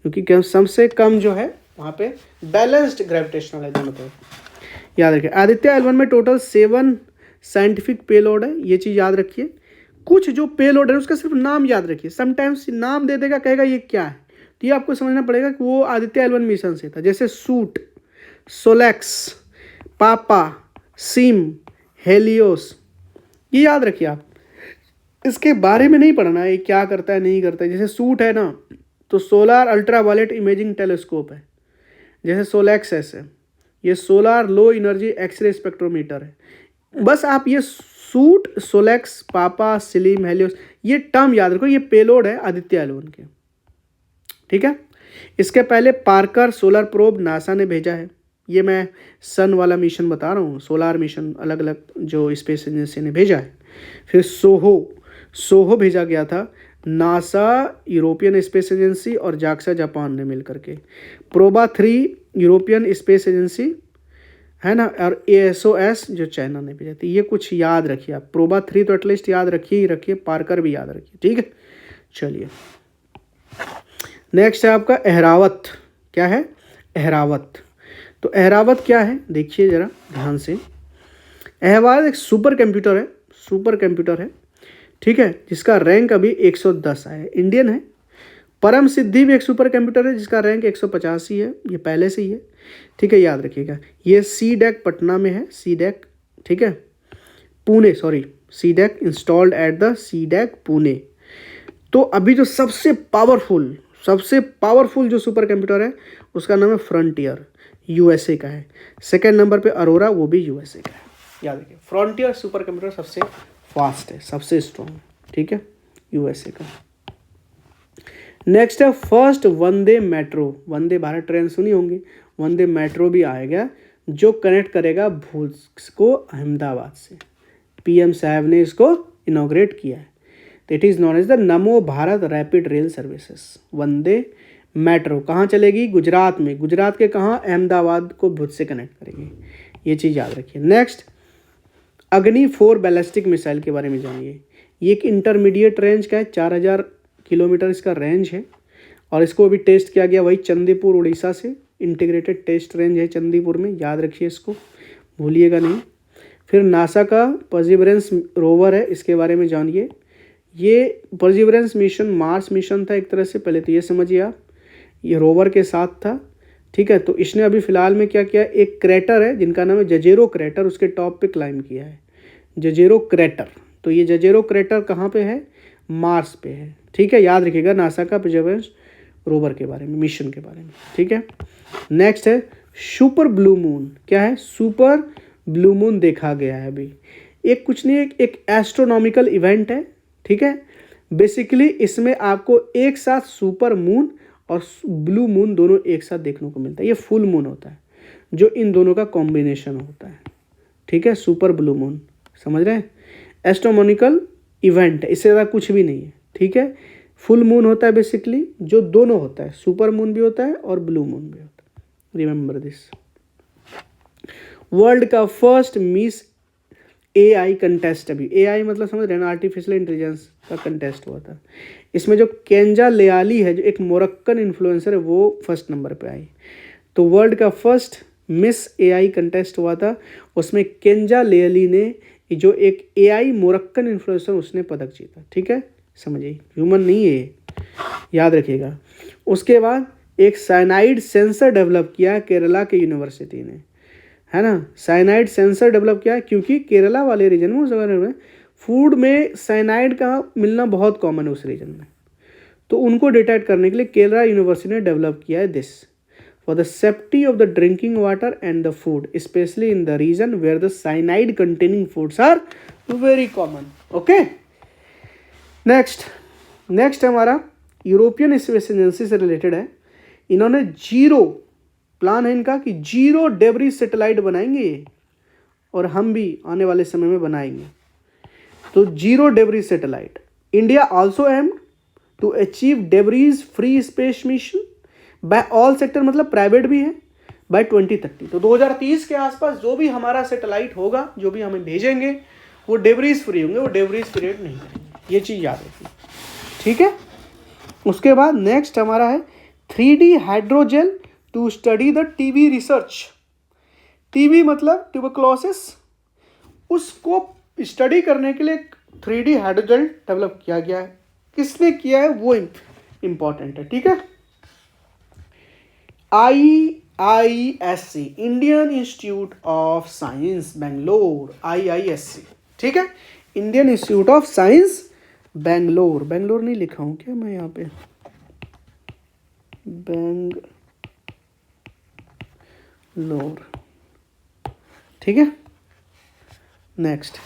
क्योंकि सबसे कम जो है वहाँ पे बैलेंस्ड ग्रेविटेशनल है दोनों तरफ, याद रखिए। आदित्य L1 में टोटल 7 साइंटिफिक पेलोड है, ये चीज़ याद रखिए। कुछ जो पेलोड है उसका सिर्फ नाम याद रखिए, समटाइम्स नाम दे देगा, कहेगा ये क्या है, तो ये आपको समझना पड़ेगा कि वो आदित्य L1 मिशन से था। जैसे सूट, सोलेक्स, पापा, सिम, हेलियोस, ये याद रखिए आप। इसके बारे में नहीं पढ़ना है क्या करता है नहीं करता है। जैसे सूट है ना, तो सोलार अल्ट्रावायलेट इमेजिंग टेलीस्कोप है। जैसे सोलेक्स है, ये solar low energy x-ray spectrometer है। बस आप ये सूट, सोलेक्स, पापा, सिलिम, हेलियोस, ये टर्म याद रखो, ये पेलोड है आदित्य L1 के, ठीक है। इसके पहले पार्कर सोलर प्रोब नासा ने भेजा है, ये मैं सन वाला मिशन बता रहा हूँ, सोलार मिशन अलग अलग जो स्पेस एजेंसी ने भेजा है। फिर सोहो भेजा गया था, नासा, यूरोपियन स्पेस एजेंसी और जाक्सा जापान ने मिल करके। प्रोबा 3 यूरोपियन स्पेस एजेंसी है ना, और ASOS जो चाइना ने भेजा थी। ये कुछ याद रखिए आप, प्रोबा 3 तो एटलीस्ट याद रखिए ही रखिए, पार्कर भी याद रखिए, ठीक है। चलिए नेक्स्ट है आपका अहरावत। क्या है? अहरावत। तो अहरावत क्या है देखिए ज़रा ध्यान से। अहरावत एक सुपर कंप्यूटर है, सुपर कंप्यूटर है, ठीक है, जिसका रैंक अभी 110 आया है, इंडियन है। परम सिद्धि भी एक सुपर कंप्यूटर है जिसका रैंक 185 है, ये पहले से ही है, ठीक है, याद रखिएगा। ये CDAC पटना में है, CDAC, ठीक है, Pune, sorry, CDAC installed at the CDAC Pune. तो अभी जो सबसे पावरफुल जो सुपर कंप्यूटर है उसका नाम है फ्रंटियर, USA का है। सेकेंड नंबर पे अरोरा, वो भी USA का है, याद रखिए। फ्रंटियर सुपर कंप्यूटर सबसे फास्ट है, सबसे स्ट्रॉन्ग, ठीक है, USA का। नेक्स्ट है फर्स्ट वंदे मेट्रो। वंदे भारत ट्रेन सुनी होंगी, वंदे मेट्रो भी आएगा जो कनेक्ट करेगा भुज को अहमदाबाद से। PM साहब ने इसको इनॉग्रेट किया है। तो it is known as the Namo Bharat rapid rail services. Vande metro कहाँ चलेगी? गुजरात में। गुजरात के कहाँ? अहमदाबाद को भुज से कनेक्ट करेगी, ये चीज़ याद रखिए। नेक्स्ट अग्नि 4 बैलिस्टिक मिसाइल के बारे में जानिए। ये एक इंटरमीडिएट रेंज का है, 4000 किलोमीटर इसका रेंज है, और इसको अभी टेस्ट किया गया वही चंदीपुर उड़ीसा से। इंटीग्रेटेड टेस्ट रेंज है चंदीपुर में, याद रखिए इसको, भूलिएगा नहीं। फिर नासा का परसिवरेंस रोवर है, इसके बारे में जानिए। ये परसिवरेंस मिशन मार्स मिशन था एक तरह से, पहले तो ये समझिए आप, ये रोवर के साथ था, ठीक है। तो इसने अभी फ़िलहाल में क्या किया, एक क्रेटर है जिनका नाम है जजेरो क्रेटर, उसके टॉप पे क्लाइंब किया है, जजेरो क्रेटर। तो ये जजेरो क्रेटर कहाँ पे है? मार्स पे है, ठीक है, याद रखिएगा नासा का परसिवरेंस रोवर के बारे में, मिशन के बारे में, ठीक है। नेक्स्ट है सुपर ब्लू मून। क्या है? सुपर ब्लू मून देखा गया है अभी। एक कुछ नहीं, एक एस्ट्रोनॉमिकल इवेंट है, ठीक है। बेसिकली इसमें आपको एक साथ सुपर मून और ब्लू मून दोनों एक साथ देखने को मिलता है। ये फुल मून होता है जो इन दोनों का कॉम्बिनेशन होता है, ठीक है, सुपर ब्लू मून, समझ रहे हैं। एस्ट्रोनॉमिकल इवेंट है, इससे ज़्यादा कुछ भी नहीं है, ठीक है। फुल मून होता है बेसिकली, जो दोनों होता है, सुपर मून भी होता है और ब्लू मून भी होता है, रिमेंबर दिस। वर्ल्ड का फर्स्ट मिस AI कंटेस्ट, अभी AI मतलब समझ रहे हैं ना, आर्टिफिशियल इंटेलिजेंस का कंटेस्ट हुआ था। इसमें जो केंजा लेआली है, जो एक मोरक्कन इन्फ्लुएंसर है, वो फर्स्ट नंबर पे आई। तो वर्ल्ड का फर्स्ट मिस AI कंटेस्ट हुआ था, उसमें केंजा लेआली ने, जो एक AI मोरक्कन इन्फ्लुएंसर, उसने पदक जीता, ठीक है, समझिए, ह्यूमन नहीं है, याद रखिएगा। उसके बाद एक साइनाइड सेंसर डेवलप किया केरला के यूनिवर्सिटी ने, है ना। साइनाइड सेंसर डेवलप किया क्योंकि केरला वाले रीजन में, उस जगह में फूड में साइनाइड का मिलना बहुत कॉमन है उस रीजन में। तो उनको डिटेक्ट करने के लिए केरला यूनिवर्सिटी ने डेवलप किया है this for the safety of the drinking water and the food, specially in the region where the cyanide containing foods are very common. Okay, next हमारा यूरोपियन स्पेस एजेंसी से related है। इन्होंने zero plan है इनका कि zero debris satellite बनाएंगे, और हम भी आने वाले समय में बनाएंगे। तो zero debris satellite. India also aim to achieve debris free space mission by all sector, मतलब प्राइवेट भी है, बाय 2030। तो 2030 के आसपास जो भी हमारा सैटेलाइट होगा, जो भी हमें भेजेंगे, वो डेब्रिज फ्री होंगे, वो डेब्रिज क्रिएट नहीं करेंगे, ये चीज़ याद रखिए, ठीक है। उसके बाद नेक्स्ट हमारा है 3D hydrogel to study the TB research. TB मतलब ट्यूबरक्लोसिस, उसको स्टडी करने के लिए 3D हाइड्रोजेल डेवलप किया गया है। किसने किया है वो इंपॉर्टेंट है, ठीक है। IISc, Indian institute of science Bangalore, IISc, ठीक है, Indian institute of science Bangalore. Bangalore नहीं लिखा हूँ क्या मैं यहाँ पे, बेंगलोर, ठीक है। नेक्स्ट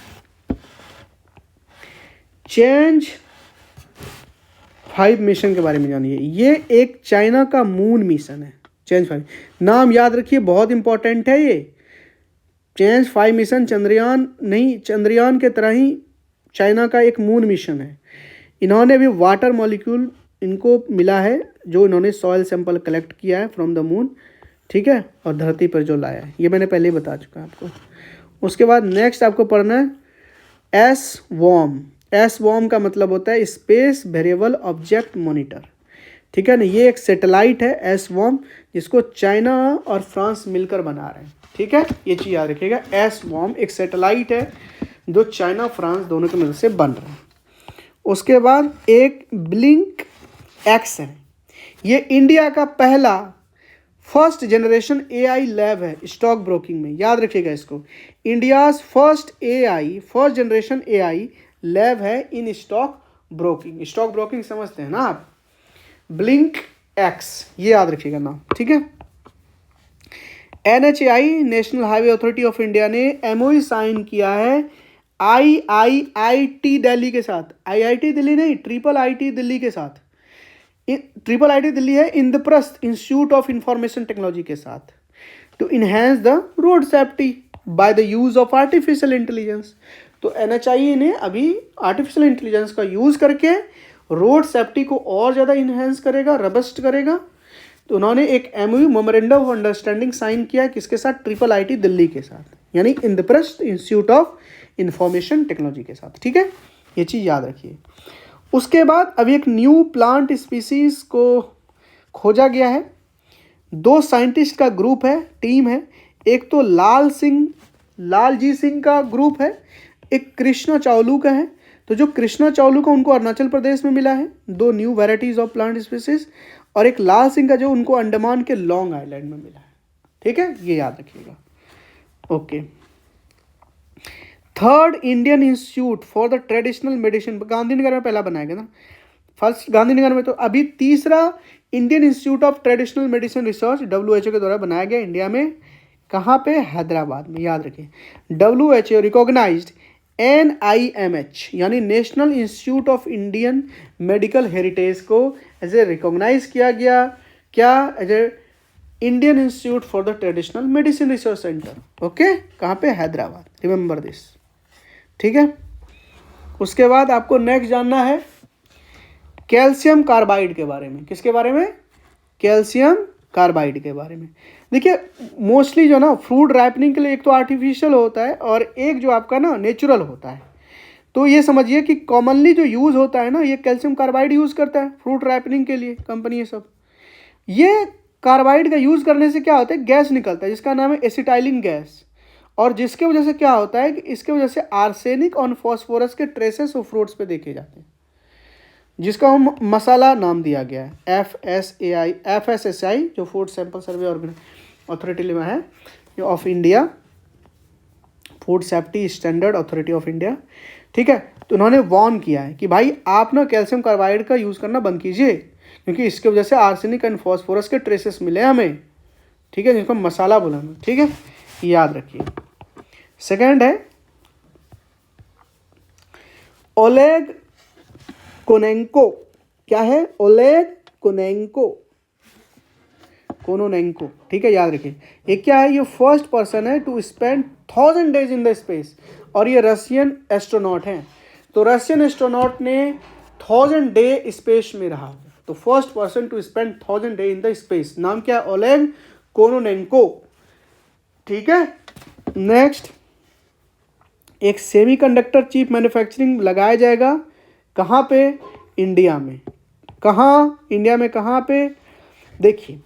चेंज 5 मिशन के बारे में जानिए। ये एक चाइना का मून मिशन है, चेंज 5, नाम याद रखिए, बहुत इंपॉर्टेंट है ये। चेंज 5 मिशन चंद्रयान नहीं, चंद्रयान के तरह ही चाइना का एक मून मिशन है। इन्होंने भी वाटर मॉलिक्यूल इनको मिला है, जो इन्होंने सॉइल सैंपल कलेक्ट किया है फ्रॉम द मून, ठीक है, और धरती पर जो लाया है, ये मैंने पहले ही बता चुका आपको। उसके बाद नेक्स्ट आपको पढ़ना है SWORM, SWOM का मतलब होता है स्पेस वेरिएबल ऑब्जेक्ट मॉनिटर, ठीक है ना। ये एक सैटेलाइट है SWOM, जिसको चाइना और फ्रांस मिलकर बना रहे हैं, ठीक है, ये चीज़ याद रखिएगा। SWOM एक सैटेलाइट है जो चाइना फ्रांस दोनों की मदद से बन रहा है। उसके बाद एक ब्लिंक एक्स है, ये इंडिया का पहला फर्स्ट जनरेशन AI लैब है स्टॉक ब्रोकिंग में, याद रखिएगा इसको। India's first generation AI lab है in stock broking. Stock broking समझते हैं ना आप, ब्लिंक एक्स, ये याद रखिएगा नाम, ठीक है। NHAI national highway authority of India ने MOU साइन किया है IIIT दिल्ली के साथ। IIT दिल्ली नहीं, IIIT दिल्ली के साथ। IIIT दिल्ली है Indraprastha institute of information technology के साथ, to enhance the road safety by the use of artificial intelligence. तो NHAI ने अभी आर्टिफिशियल इंटेलिजेंस का यूज़ करके रोड सेफ्टी को और ज़्यादा इन्हेंस करेगा, रबस्ट करेगा। तो उन्होंने एक MOU memorandum of understanding sign किया है, किसके साथ? IIIT दिल्ली के साथ, यानी Indraprastha institute of information technology के साथ, ठीक है, ये चीज़ याद रखिए। उसके बाद अभी एक न्यू प्लांट स्पीसीज को खोजा गया है। 2 साइंटिस्ट का ग्रुप है, टीम है। एक तो लालजी सिंह का ग्रुप है, एक कृष्णा चावलू का है। तो जो कृष्णा चावलू का उनको अरुणाचल प्रदेश में मिला है 2 new varieties of plant species, और एक लाल सिंह का जो उनको अंडमान के लॉन्ग आइलैंड में मिला है, ठीक है, ये याद रखिएगा। Okay, 3rd Indian institute for the traditional medicine Gandhinagar में पहला बनाया गया ना, फर्स्ट गांधीनगर में। तो अभी 3रा Indian institute of traditional medicine research WHO के द्वारा बनाया गया इंडिया में, कहाँ पे? हैदराबाद में, याद रखिए। WHO रिकॉग्नाइज्ड NIMH यानी national institute of Indian medical heritage को एज ए रिकॉग्नाइज किया गया, क्या? As a Indian institute for the traditional medicine research centre. Okay, कहाँ पे? हैदराबाद, रिमेंबर दिस, ठीक है। उसके बाद आपको नेक्स्ट जानना है कैल्शियम कार्बाइड के बारे में। किसके बारे में? कैल्शियम कार्बाइड के बारे में। देखिए, मोस्टली जो ना फ्रूट राइपनिंग के लिए एक तो आर्टिफिशियल होता है और एक जो आपका ना नेचुरल होता है। तो ये समझिए कि कॉमनली जो यूज़ होता है ना, ये कैल्शियम कार्बाइड यूज़ करता है फ्रूट राइपनिंग के लिए कंपनी, ये सब। ये कार्बाइड का यूज़ करने से क्या होता है? गैस निकलता है जिसका नाम है एसिटाइलिन गैस, और जिसके वजह से क्या होता है कि इसके वजह से आर्सेनिक और फॉस्फोरस के ट्रेसेस ऑफ फ्रूट्स पे देखे जाते हैं, जिसका हम मसाला नाम दिया गया है FSSAI, जो फूड सैंपल सर्वे अथॉरिटी में है of India, food safety standard authority of India, ठीक है। तो उन्होंने वार्न किया है कि भाई आप ना कैल्शियम कार्बाइड का यूज़ करना बंद कीजिए, क्योंकि इसके वजह से आर्सेनिक एंड फॉस्फोरस के ट्रेसेस मिले हमें, ठीक है, जिसको मसाला बोला हमें, ठीक है, याद रखिए। सेकंड है ओलेग कोनेंको। क्या है? ओलेग कोनोनेंको, ठीक है, याद रखिए। ये क्या है? ये फर्स्ट पर्सन है to spend 1000 days in the space, और ये रशियन एस्ट्रोनॉट हैं। तो रशियन एस्ट्रोनॉट ने 1000 day स्पेस में रहा, तो first person to spend 1000 day in the space, नाम क्या है? ओलेग कोनोनेंको, ठीक है। नेक्स्ट, एक सेमीकंडक्टर चिप मैन्युफैक्चरिंग लगाया जाएगा, कहाँ पे? इंडिया में। कहाँ? इंडिया में कहाँ पे? देखिए,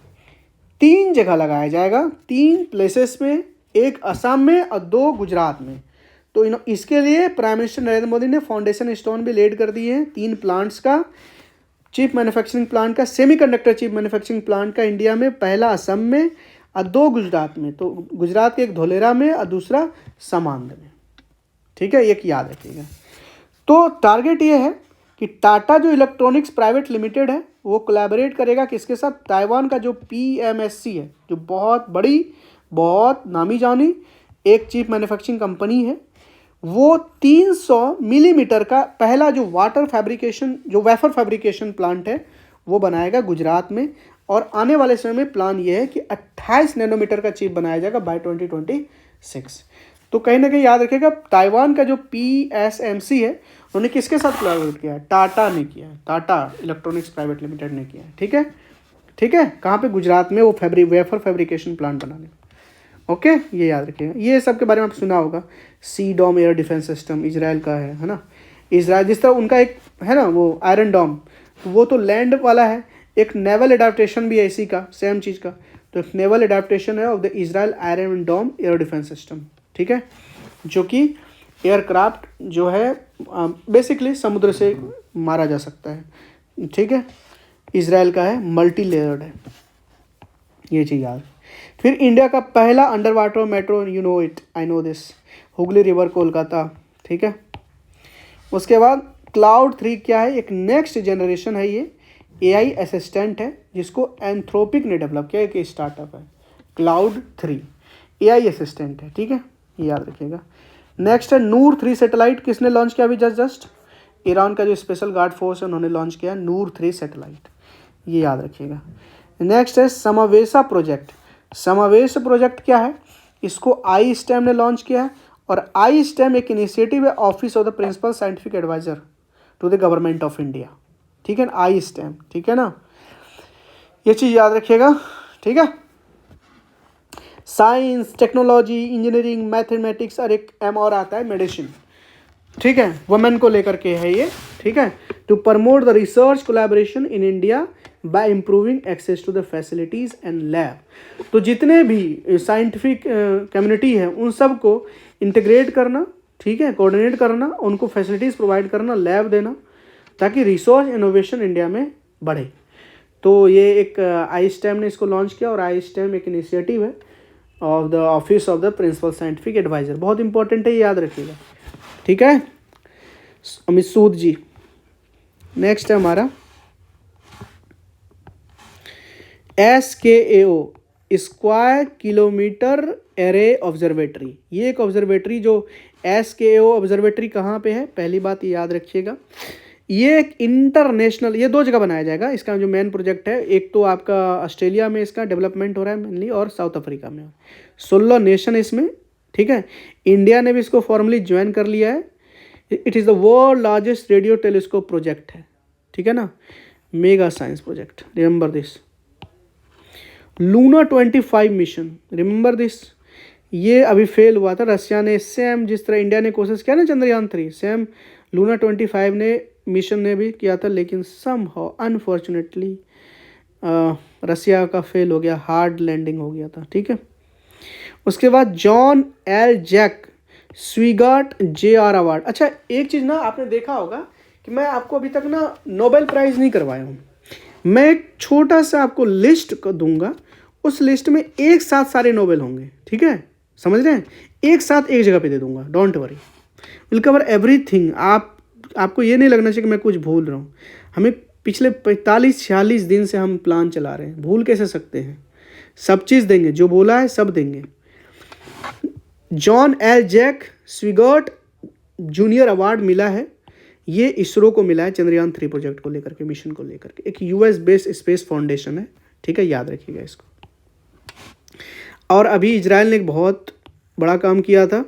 3 जगह लगाया जाएगा, 3 प्लेसेस में, एक असम में और 2 गुजरात में। तो इसके लिए प्राइम मिनिस्टर नरेंद्र मोदी ने फाउंडेशन स्टोन भी लेड कर दिए हैं 3 प्लांट्स का, चिप मैन्युफैक्चरिंग प्लांट का, सेमीकंडक्टर चिप मैन्युफैक्चरिंग प्लांट का इंडिया में, पहला असम में और 2 गुजरात में। तो गुजरात के एक धोलेरा में और दूसरा समांद में, ठीक है, एक याद रखिएगा। तो टारगेट ये है कि टाटा जो इलेक्ट्रॉनिक्स प्राइवेट लिमिटेड है वो कोलैबोरेट करेगा किसके साथ? ताइवान का जो PMSC है, जो बहुत बड़ी, बहुत नामी जानी एक चिप मैन्युफैक्चरिंग कंपनी है, वो 300 मिलीमीटर का पहला जो वेफर फैब्रिकेशन प्लांट है वो बनाएगा गुजरात में। और आने वाले समय में प्लान ये है कि 28 नैनोमीटर का चिप बनाया जाएगा बाय 2026। तो कहीं ना कहीं याद रखिएगा, ताइवान का जो PSMC है उन्होंने किसके साथ कोलैबोरेट किया है? टाटा ने किया है, टाटा इलेक्ट्रॉनिक्स प्राइवेट लिमिटेड ने किया है, ठीक है, ठीक है। कहाँ पे? गुजरात में, वो वेफर फैब्रिकेशन प्लांट बनाने में। ओके, ये याद रखिएगा। ये सब के बारे में आप सुना होगा। CDOM air defence system Israel का है ना। इसराइल जिस तरह उनका एक है ना वो आयरन डोम, तो वो तो लैंड वाला है, एक नेवल एडाप्टेशन भी है इसी का, सेम चीज़ का। तो एक नेवल एडाप्टेशन है of the Israel iron dome air defence system, ठीक है, जो कि एयरक्राफ्ट जो है बेसिकली समुद्र से मारा जा सकता है, ठीक है। इजराइल का है, मल्टी लेयर्ड है, ये चीज़ याद। फिर इंडिया का पहला under water metro, you know it, I know this, Hooghly river Kolkata, ठीक है। उसके बाद क्लाउड 3 क्या है, एक नेक्स्ट जनरेशन है, ये एआई असिस्टेंट है जिसको एंथ्रोपिक ने डेवलप किया, एक स्टार्टअप है। क्लाउड 3 एआई असिस्टेंट है, ठीक है, ये याद रखिएगा। नेक्स्ट है नूर 3 सैटेलाइट, किसने लॉन्च किया अभी जस्ट ईरान का जो स्पेशल गार्ड फोर्स है उन्होंने लॉन्च किया नूर 3 सैटेलाइट, ये याद रखिएगा। नेक्स्ट है समावेशा प्रोजेक्ट। समावेश प्रोजेक्ट क्या है, इसको आई स्टेम ने लॉन्च किया है, और आई स्टेम एक इनिशिएटिव है office of the principal scientific adviser to the government of India, ठीक है ना, आई स्टेम, ठीक है ना, ये चीज़ याद रखिएगा, ठीक है। साइंस, टेक्नोलॉजी, इंजीनियरिंग, मैथमेटिक्स और एक एम और आता है मेडिसिन, ठीक है, वुमेन को लेकर के है ये, ठीक है। To promote the research collaboration in India by improving access to the facilities and lab. तो जितने भी साइंटिफिक कम्युनिटी है उन सब को इंटीग्रेट करना, ठीक है, कोऑर्डिनेट करना, उनको फैसिलिटीज़ प्रोवाइड करना, लैब देना, ताकि रिसर्च इनोवेशन इंडिया में बढ़े। तो ये एक आई स्टेम ने इसको लॉन्च किया, और आई स्टेम एक इनिशिएटिव है of the office of the principal scientific adviser, बहुत इंपॉर्टेंट है, ये याद रखिएगा, ठीक है। अमित सूद जी। नेक्स्ट है हमारा SKAO, square kilometre array observatory. ये एक ऑब्जर्वेटरी जो SKAO ऑब्जर्वेटरी कहाँ पे है, पहली बात ये याद रखिएगा, ये एक इंटरनेशनल, ये 2 जगह बनाया जाएगा, इसका जो मेन प्रोजेक्ट है, एक तो आपका ऑस्ट्रेलिया में इसका डेवलपमेंट हो रहा है मेनली, और साउथ अफ्रीका में, 16 नेशन इसमें, ठीक है। इंडिया ने भी इसको फॉर्मली ज्वाइन कर लिया है। It is the world largest radio telescope project है, ठीक है ना, mega science project, remember this. Luna 25 mission, remember this, ये अभी फेल हुआ था, रशिया ने, सेम जिस तरह इंडिया ने कोशिश किया ना चंद्रयान 3, सेम लूना 25 ने मिशन ने भी किया था, लेकिन समहाउ अनफॉर्चुनेटली रसिया का फेल हो गया, हार्ड लैंडिंग हो गया था, ठीक है। उसके बाद John L Jack Swigert JR award. अच्छा, एक चीज़ ना आपने देखा होगा कि मैं आपको अभी तक ना नोबेल प्राइज़ नहीं करवाया हूँ, मैं एक छोटा सा आपको लिस्ट दूंगा, उस लिस्ट में एक साथ सारे नोबेल होंगे, ठीक है, समझ रहे हैं, एक साथ एक जगह पे दे दूंगा, don't worry, will cover everything. आपको ये नहीं लगना चाहिए कि मैं कुछ भूल रहा हूँ, हमें पिछले 45-46 दिन से हम प्लान चला रहे हैं, भूल कैसे सकते हैं, सब चीज़ देंगे, जो बोला है सब देंगे। John L Jack Swigert junior award मिला है, ये इसरो को मिला है चंद्रयान 3 प्रोजेक्ट को लेकर के, मिशन को लेकर के, एक US बेस्ड स्पेस फाउंडेशन है, ठीक है, याद रखिएगा इसको। और अभी इजराइल ने एक बहुत बड़ा काम किया था,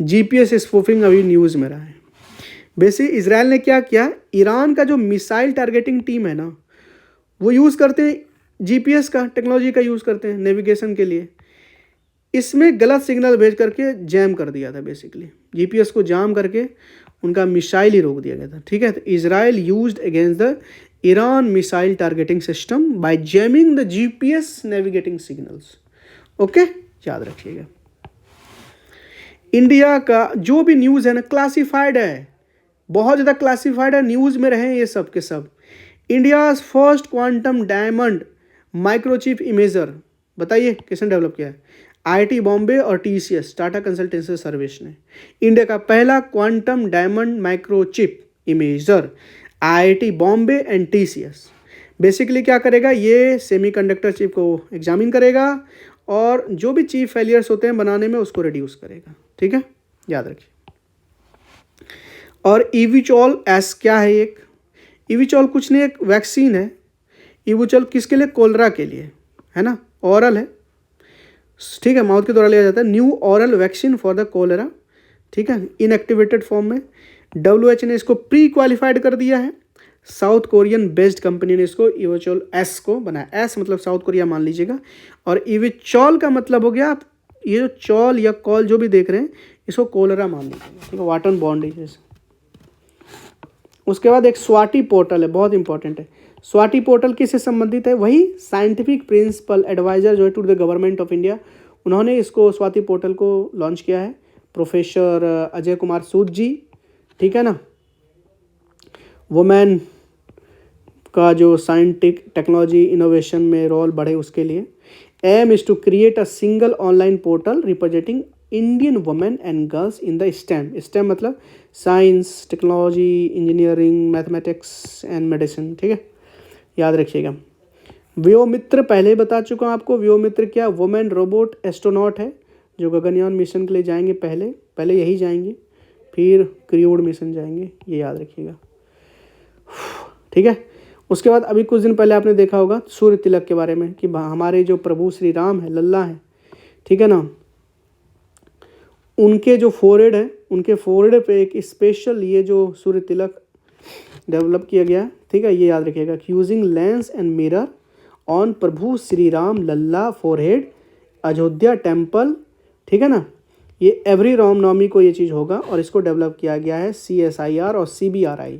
GPS स्पूफिंग, अभी न्यूज़ में रहा है। बेसिक इजराइल ने क्या किया, ईरान का जो मिसाइल टारगेटिंग टीम है ना, वो यूज़ करते हैं GPS का, टेक्नोलॉजी का यूज़ करते हैं नेविगेशन के लिए, इसमें गलत सिग्नल भेज करके जैम कर दिया था, बेसिकली GPS को जाम करके उनका मिसाइल ही रोक दिया गया था, ठीक है। तो Israel used against the Iran missile targeting system by jamming the GPS navigating signals, okay, याद रखिएगा। इंडिया का जो भी न्यूज़ है ना क्लासिफाइड है, बहुत ज़्यादा क्लासिफाइड है, न्यूज़ में रहे ये सब के सब। India's first quantum diamond microchip imager, बताइए किसने डेवलप किया है, IIT बॉम्बे और TCS टाटा कंसल्टेंसी सर्विस ने। इंडिया का पहला quantum diamond microchip imager IIT Bombay and TCS। Basically क्या करेगा, ये सेमीकंडक्टर चिप को एग्जामिन करेगा और जो भी चिप फेलियर्स होते हैं बनाने में उसको रिड्यूस करेगा, ठीक है, याद रखिए। और इविचॉल एस क्या है, एक इविचॉल कुछ नहीं, एक वैक्सीन है। इविचॉल किसके लिए, कोलरा के लिए, है ना, ऑरल है, ठीक है, माउथ के द्वारा लिया जाता है, new oral vaccine for the cholera, ठीक है, इनएक्टिवेटेड फॉर्म में। WHO ने इसको प्री क्वालिफाइड कर दिया है, साउथ कोरियन बेस्ड कंपनी ने इसको इविचॉल एस को बनाया, एस मतलब साउथ कोरिया मान लीजिएगा, और इविचॉल का मतलब हो गया, आप ये जो चॉल या कॉल जो भी देख रहे हैं इसको कोलेरा मान लीजिएगा, ठीक है, वाटन बॉन्ड है। उसके बाद एक स्वाति पोर्टल है, बहुत इंपॉर्टेंट है। स्वाति पोर्टल किससे संबंधित है? वही साइंटिफिक प्रिंसिपल एडवाइजर जो है to the government of India, उन्होंने इसको स्वाति पोर्टल को लॉन्च किया है, प्रोफेसर अजय कुमार सूद जी, ठीक है ना। वुमेन का जो साइंटिफिक टेक्नोलॉजी इनोवेशन में रोल बढ़े उसके लिए। Aim is to create a single online portal representing Indian women and girls in the STEM. STEM मतलब science, technology, engineering, mathematics and medicine, ठीक है, याद रखिएगा। व्योमित्र पहले ही बता चुका हूँ आपको। व्योमित्र क्या? वुमेन रोबोट एस्ट्रोनॉट है जो गगनयान मिशन के लिए जाएंगे, पहले यही जाएंगे, फिर क्रियोड मिशन जाएंगे, ये याद रखिएगा, ठीक है। उसके बाद अभी कुछ दिन पहले आपने देखा होगा सूर्य तिलक के बारे में कि हमारे जो प्रभु श्री राम है, लल्ला है, ठीक है ना, उनके जो फोरहेड है, उनके फोरहेड पे एक स्पेशल ये जो सूर्य तिलक डेवलप किया गया, ठीक है, ये याद रखिएगा। Using lens and mirror on Prabhu Shri Ram Lalla forehead Ayodhya temple, ठीक है ना। ये एवरी रामनवमी को ये चीज़ होगा और इसको डेवलप किया गया है CSIR और CBRI,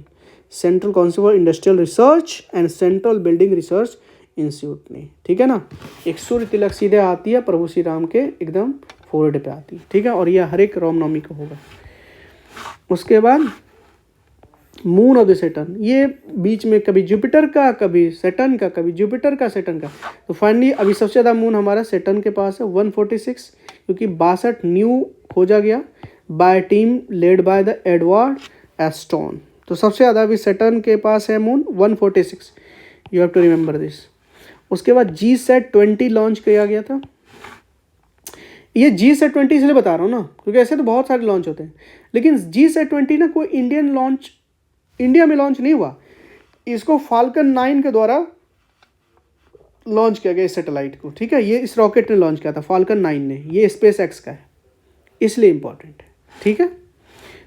central council for industrial research and central building research institute ने, ठीक है ना। एक सूर्य तिलक सीधे आती है प्रभु श्री राम के एकदम फोरहेड पे आती है, ठीक है, और यह हर एक रामनवमी को होगा। उसके बाद मून ऑफ द सैटर्न, ये बीच में कभी जुपिटर का, कभी सैटर्न का, कभी जुपिटर का, सैटर्न का। तो फाइनली अभी सबसे ज़्यादा मून हमारा सैटर्न के पास है 146, क्योंकि 62 न्यू खोजा गया by team led by the Edward Ashton. तो सबसे ज़्यादा अभी सैटर्न के पास है moon 146, you have to remember this. उसके बाद GSAT-20 लॉन्च किया गया था। ये GSAT-20 इसलिए बता रहा हूँ ना क्योंकि ऐसे तो बहुत सारे लॉन्च होते हैं, लेकिन GSAT-20 ना कोई इंडिया में लॉन्च नहीं हुआ। इसको फाल्कन 9 के द्वारा लॉन्च किया गया इस सैटेलाइट को, ठीक है। ये इस रॉकेट ने लॉन्च किया था, फाल्कन 9 ने, ये SpaceX का है, इसलिए इम्पोर्टेंट है, ठीक है।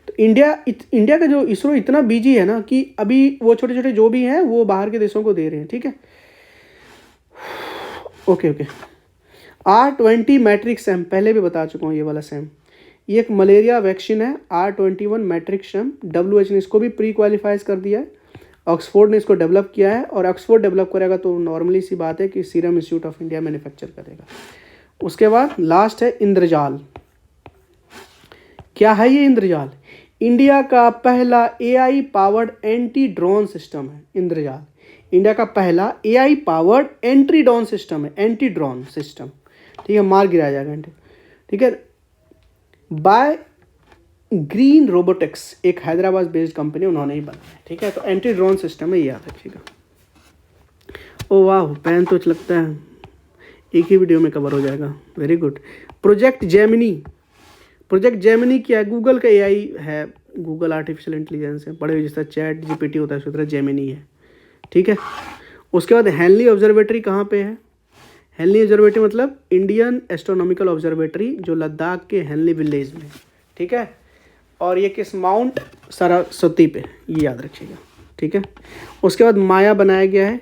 तो इंडिया का जो इसरो इतना बिजी है ना कि अभी वो छोटे छोटे जो भी हैं वो बाहर के देशों को दे रहे हैं, ठीक है। ओके R20 मैट्रिक सैम, पहले भी बता चुका हूँ ये वाला सैम, ये एक मलेरिया वैक्सीन है। R21 मैट्रिक सैम, WHO ने इसको भी प्री क्वालिफाइज कर दिया है, ऑक्सफोर्ड ने इसको डेवलप किया है, और ऑक्सफोर्ड डेवलप करेगा तो नॉर्मली सी बात है कि serum institute of India manufacture करेगा। उसके बाद लास्ट है इंद्रजाल। क्या है ये इंद्रजाल? इंडिया का पहला AI powered anti drone system है इंद्रजाल। इंडिया का पहला AI powered anti drone system है, एंटी ड्रोन सिस्टम, ठीक है, मार गिराया जाएगा, ठीक है, बाय ग्रीन रोबोटिक्स, एक हैदराबाद बेस्ड कंपनी, उन्होंने ही बनाया, ठीक है। तो एंटी ड्रोन सिस्टम है, ये याद रखिएगा। ओ वाह, पेन तो लगता है एक ही वीडियो में कवर हो जाएगा, वेरी गुड। प्रोजेक्ट जेमिनी क्या है? गूगल का AI है, गूगल आर्टिफिशियल इंटेलिजेंस है, बड़े जिस तरह चैट GPT होता है उसी तरह जेमिनी है, ठीक है। उसके बाद हेनली ऑब्जर्वेटरी कहाँ पे है? हेनली ऑब्जर्वेटरी मतलब इंडियन एस्ट्रोनॉमिकल ऑब्जर्वेटरी, जो लद्दाख के हेनली विलेज में, ठीक है, और ये किस माउंट सरस्वती पे, ये याद रखिएगा, ठीक है। उसके बाद माया बनाया गया है,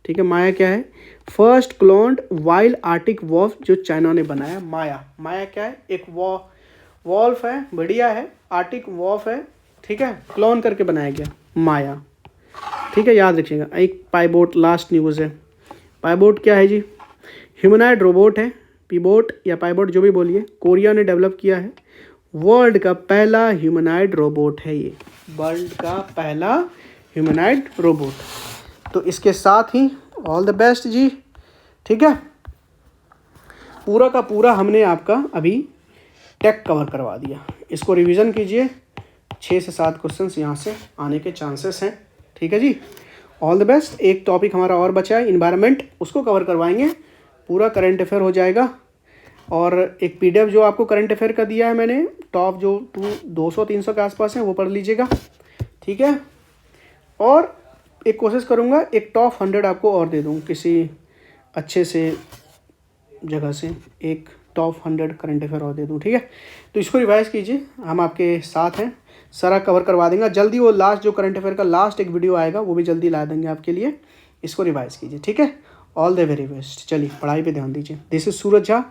ठीक है। माया क्या है? First cloned wild arctic wolf जो चाइना ने बनाया। माया क्या है? एक वॉल्फ है, बढ़िया है, आर्टिक वॉल्फ है, ठीक है, क्लोन करके बनाया गया माया, ठीक है, याद रखिएगा। एक पाइबोट लास्ट न्यूज़ है। पाइबोट क्या है जी? ह्यूमनॉइड रोबोट है, पीबोट या पाइबोट जो भी बोलिए, कोरिया ने डेवलप किया है। वर्ल्ड का पहला ह्यूमनॉइड रोबोट है ये, वर्ल्ड का पहला ह्यूमनॉइड रोबोट। तो इसके साथ ही ऑल द बेस्ट जी, ठीक है। पूरा का पूरा हमने आपका अभी टेक कवर करवा दिया, इसको रिवीजन कीजिए, 6 से 7 क्वेश्चंस यहाँ से आने के चांसेस हैं, ठीक है जी। All the best. एक टॉपिक हमारा और बचा है इन्वायरमेंट, उसको कवर करवाएंगे, पूरा करंट अफेयर हो जाएगा। और एक PDF जो आपको करंट अफेयर का दिया है मैंने, टॉप जो 200-300 के आसपास है वो पढ़ लीजिएगा, ठीक है। और एक कोशिश करूँगा एक टॉप 100 आपको और दे दूँ किसी अच्छे से जगह से, एक टॉप 100 करंट अफेयर और दे दूँ, ठीक है। तो इसको रिवाइज कीजिए, हम आपके साथ हैं, सारा कवर करवा देंगे जल्दी। वो लास्ट जो करंट अफेयर का लास्ट एक वीडियो आएगा वो भी जल्दी ला देंगे आपके लिए, इसको रिवाइज कीजिए, ठीक है। All the very best. चलिए पढ़ाई पे ध्यान दीजिए। This is Suraj Jha.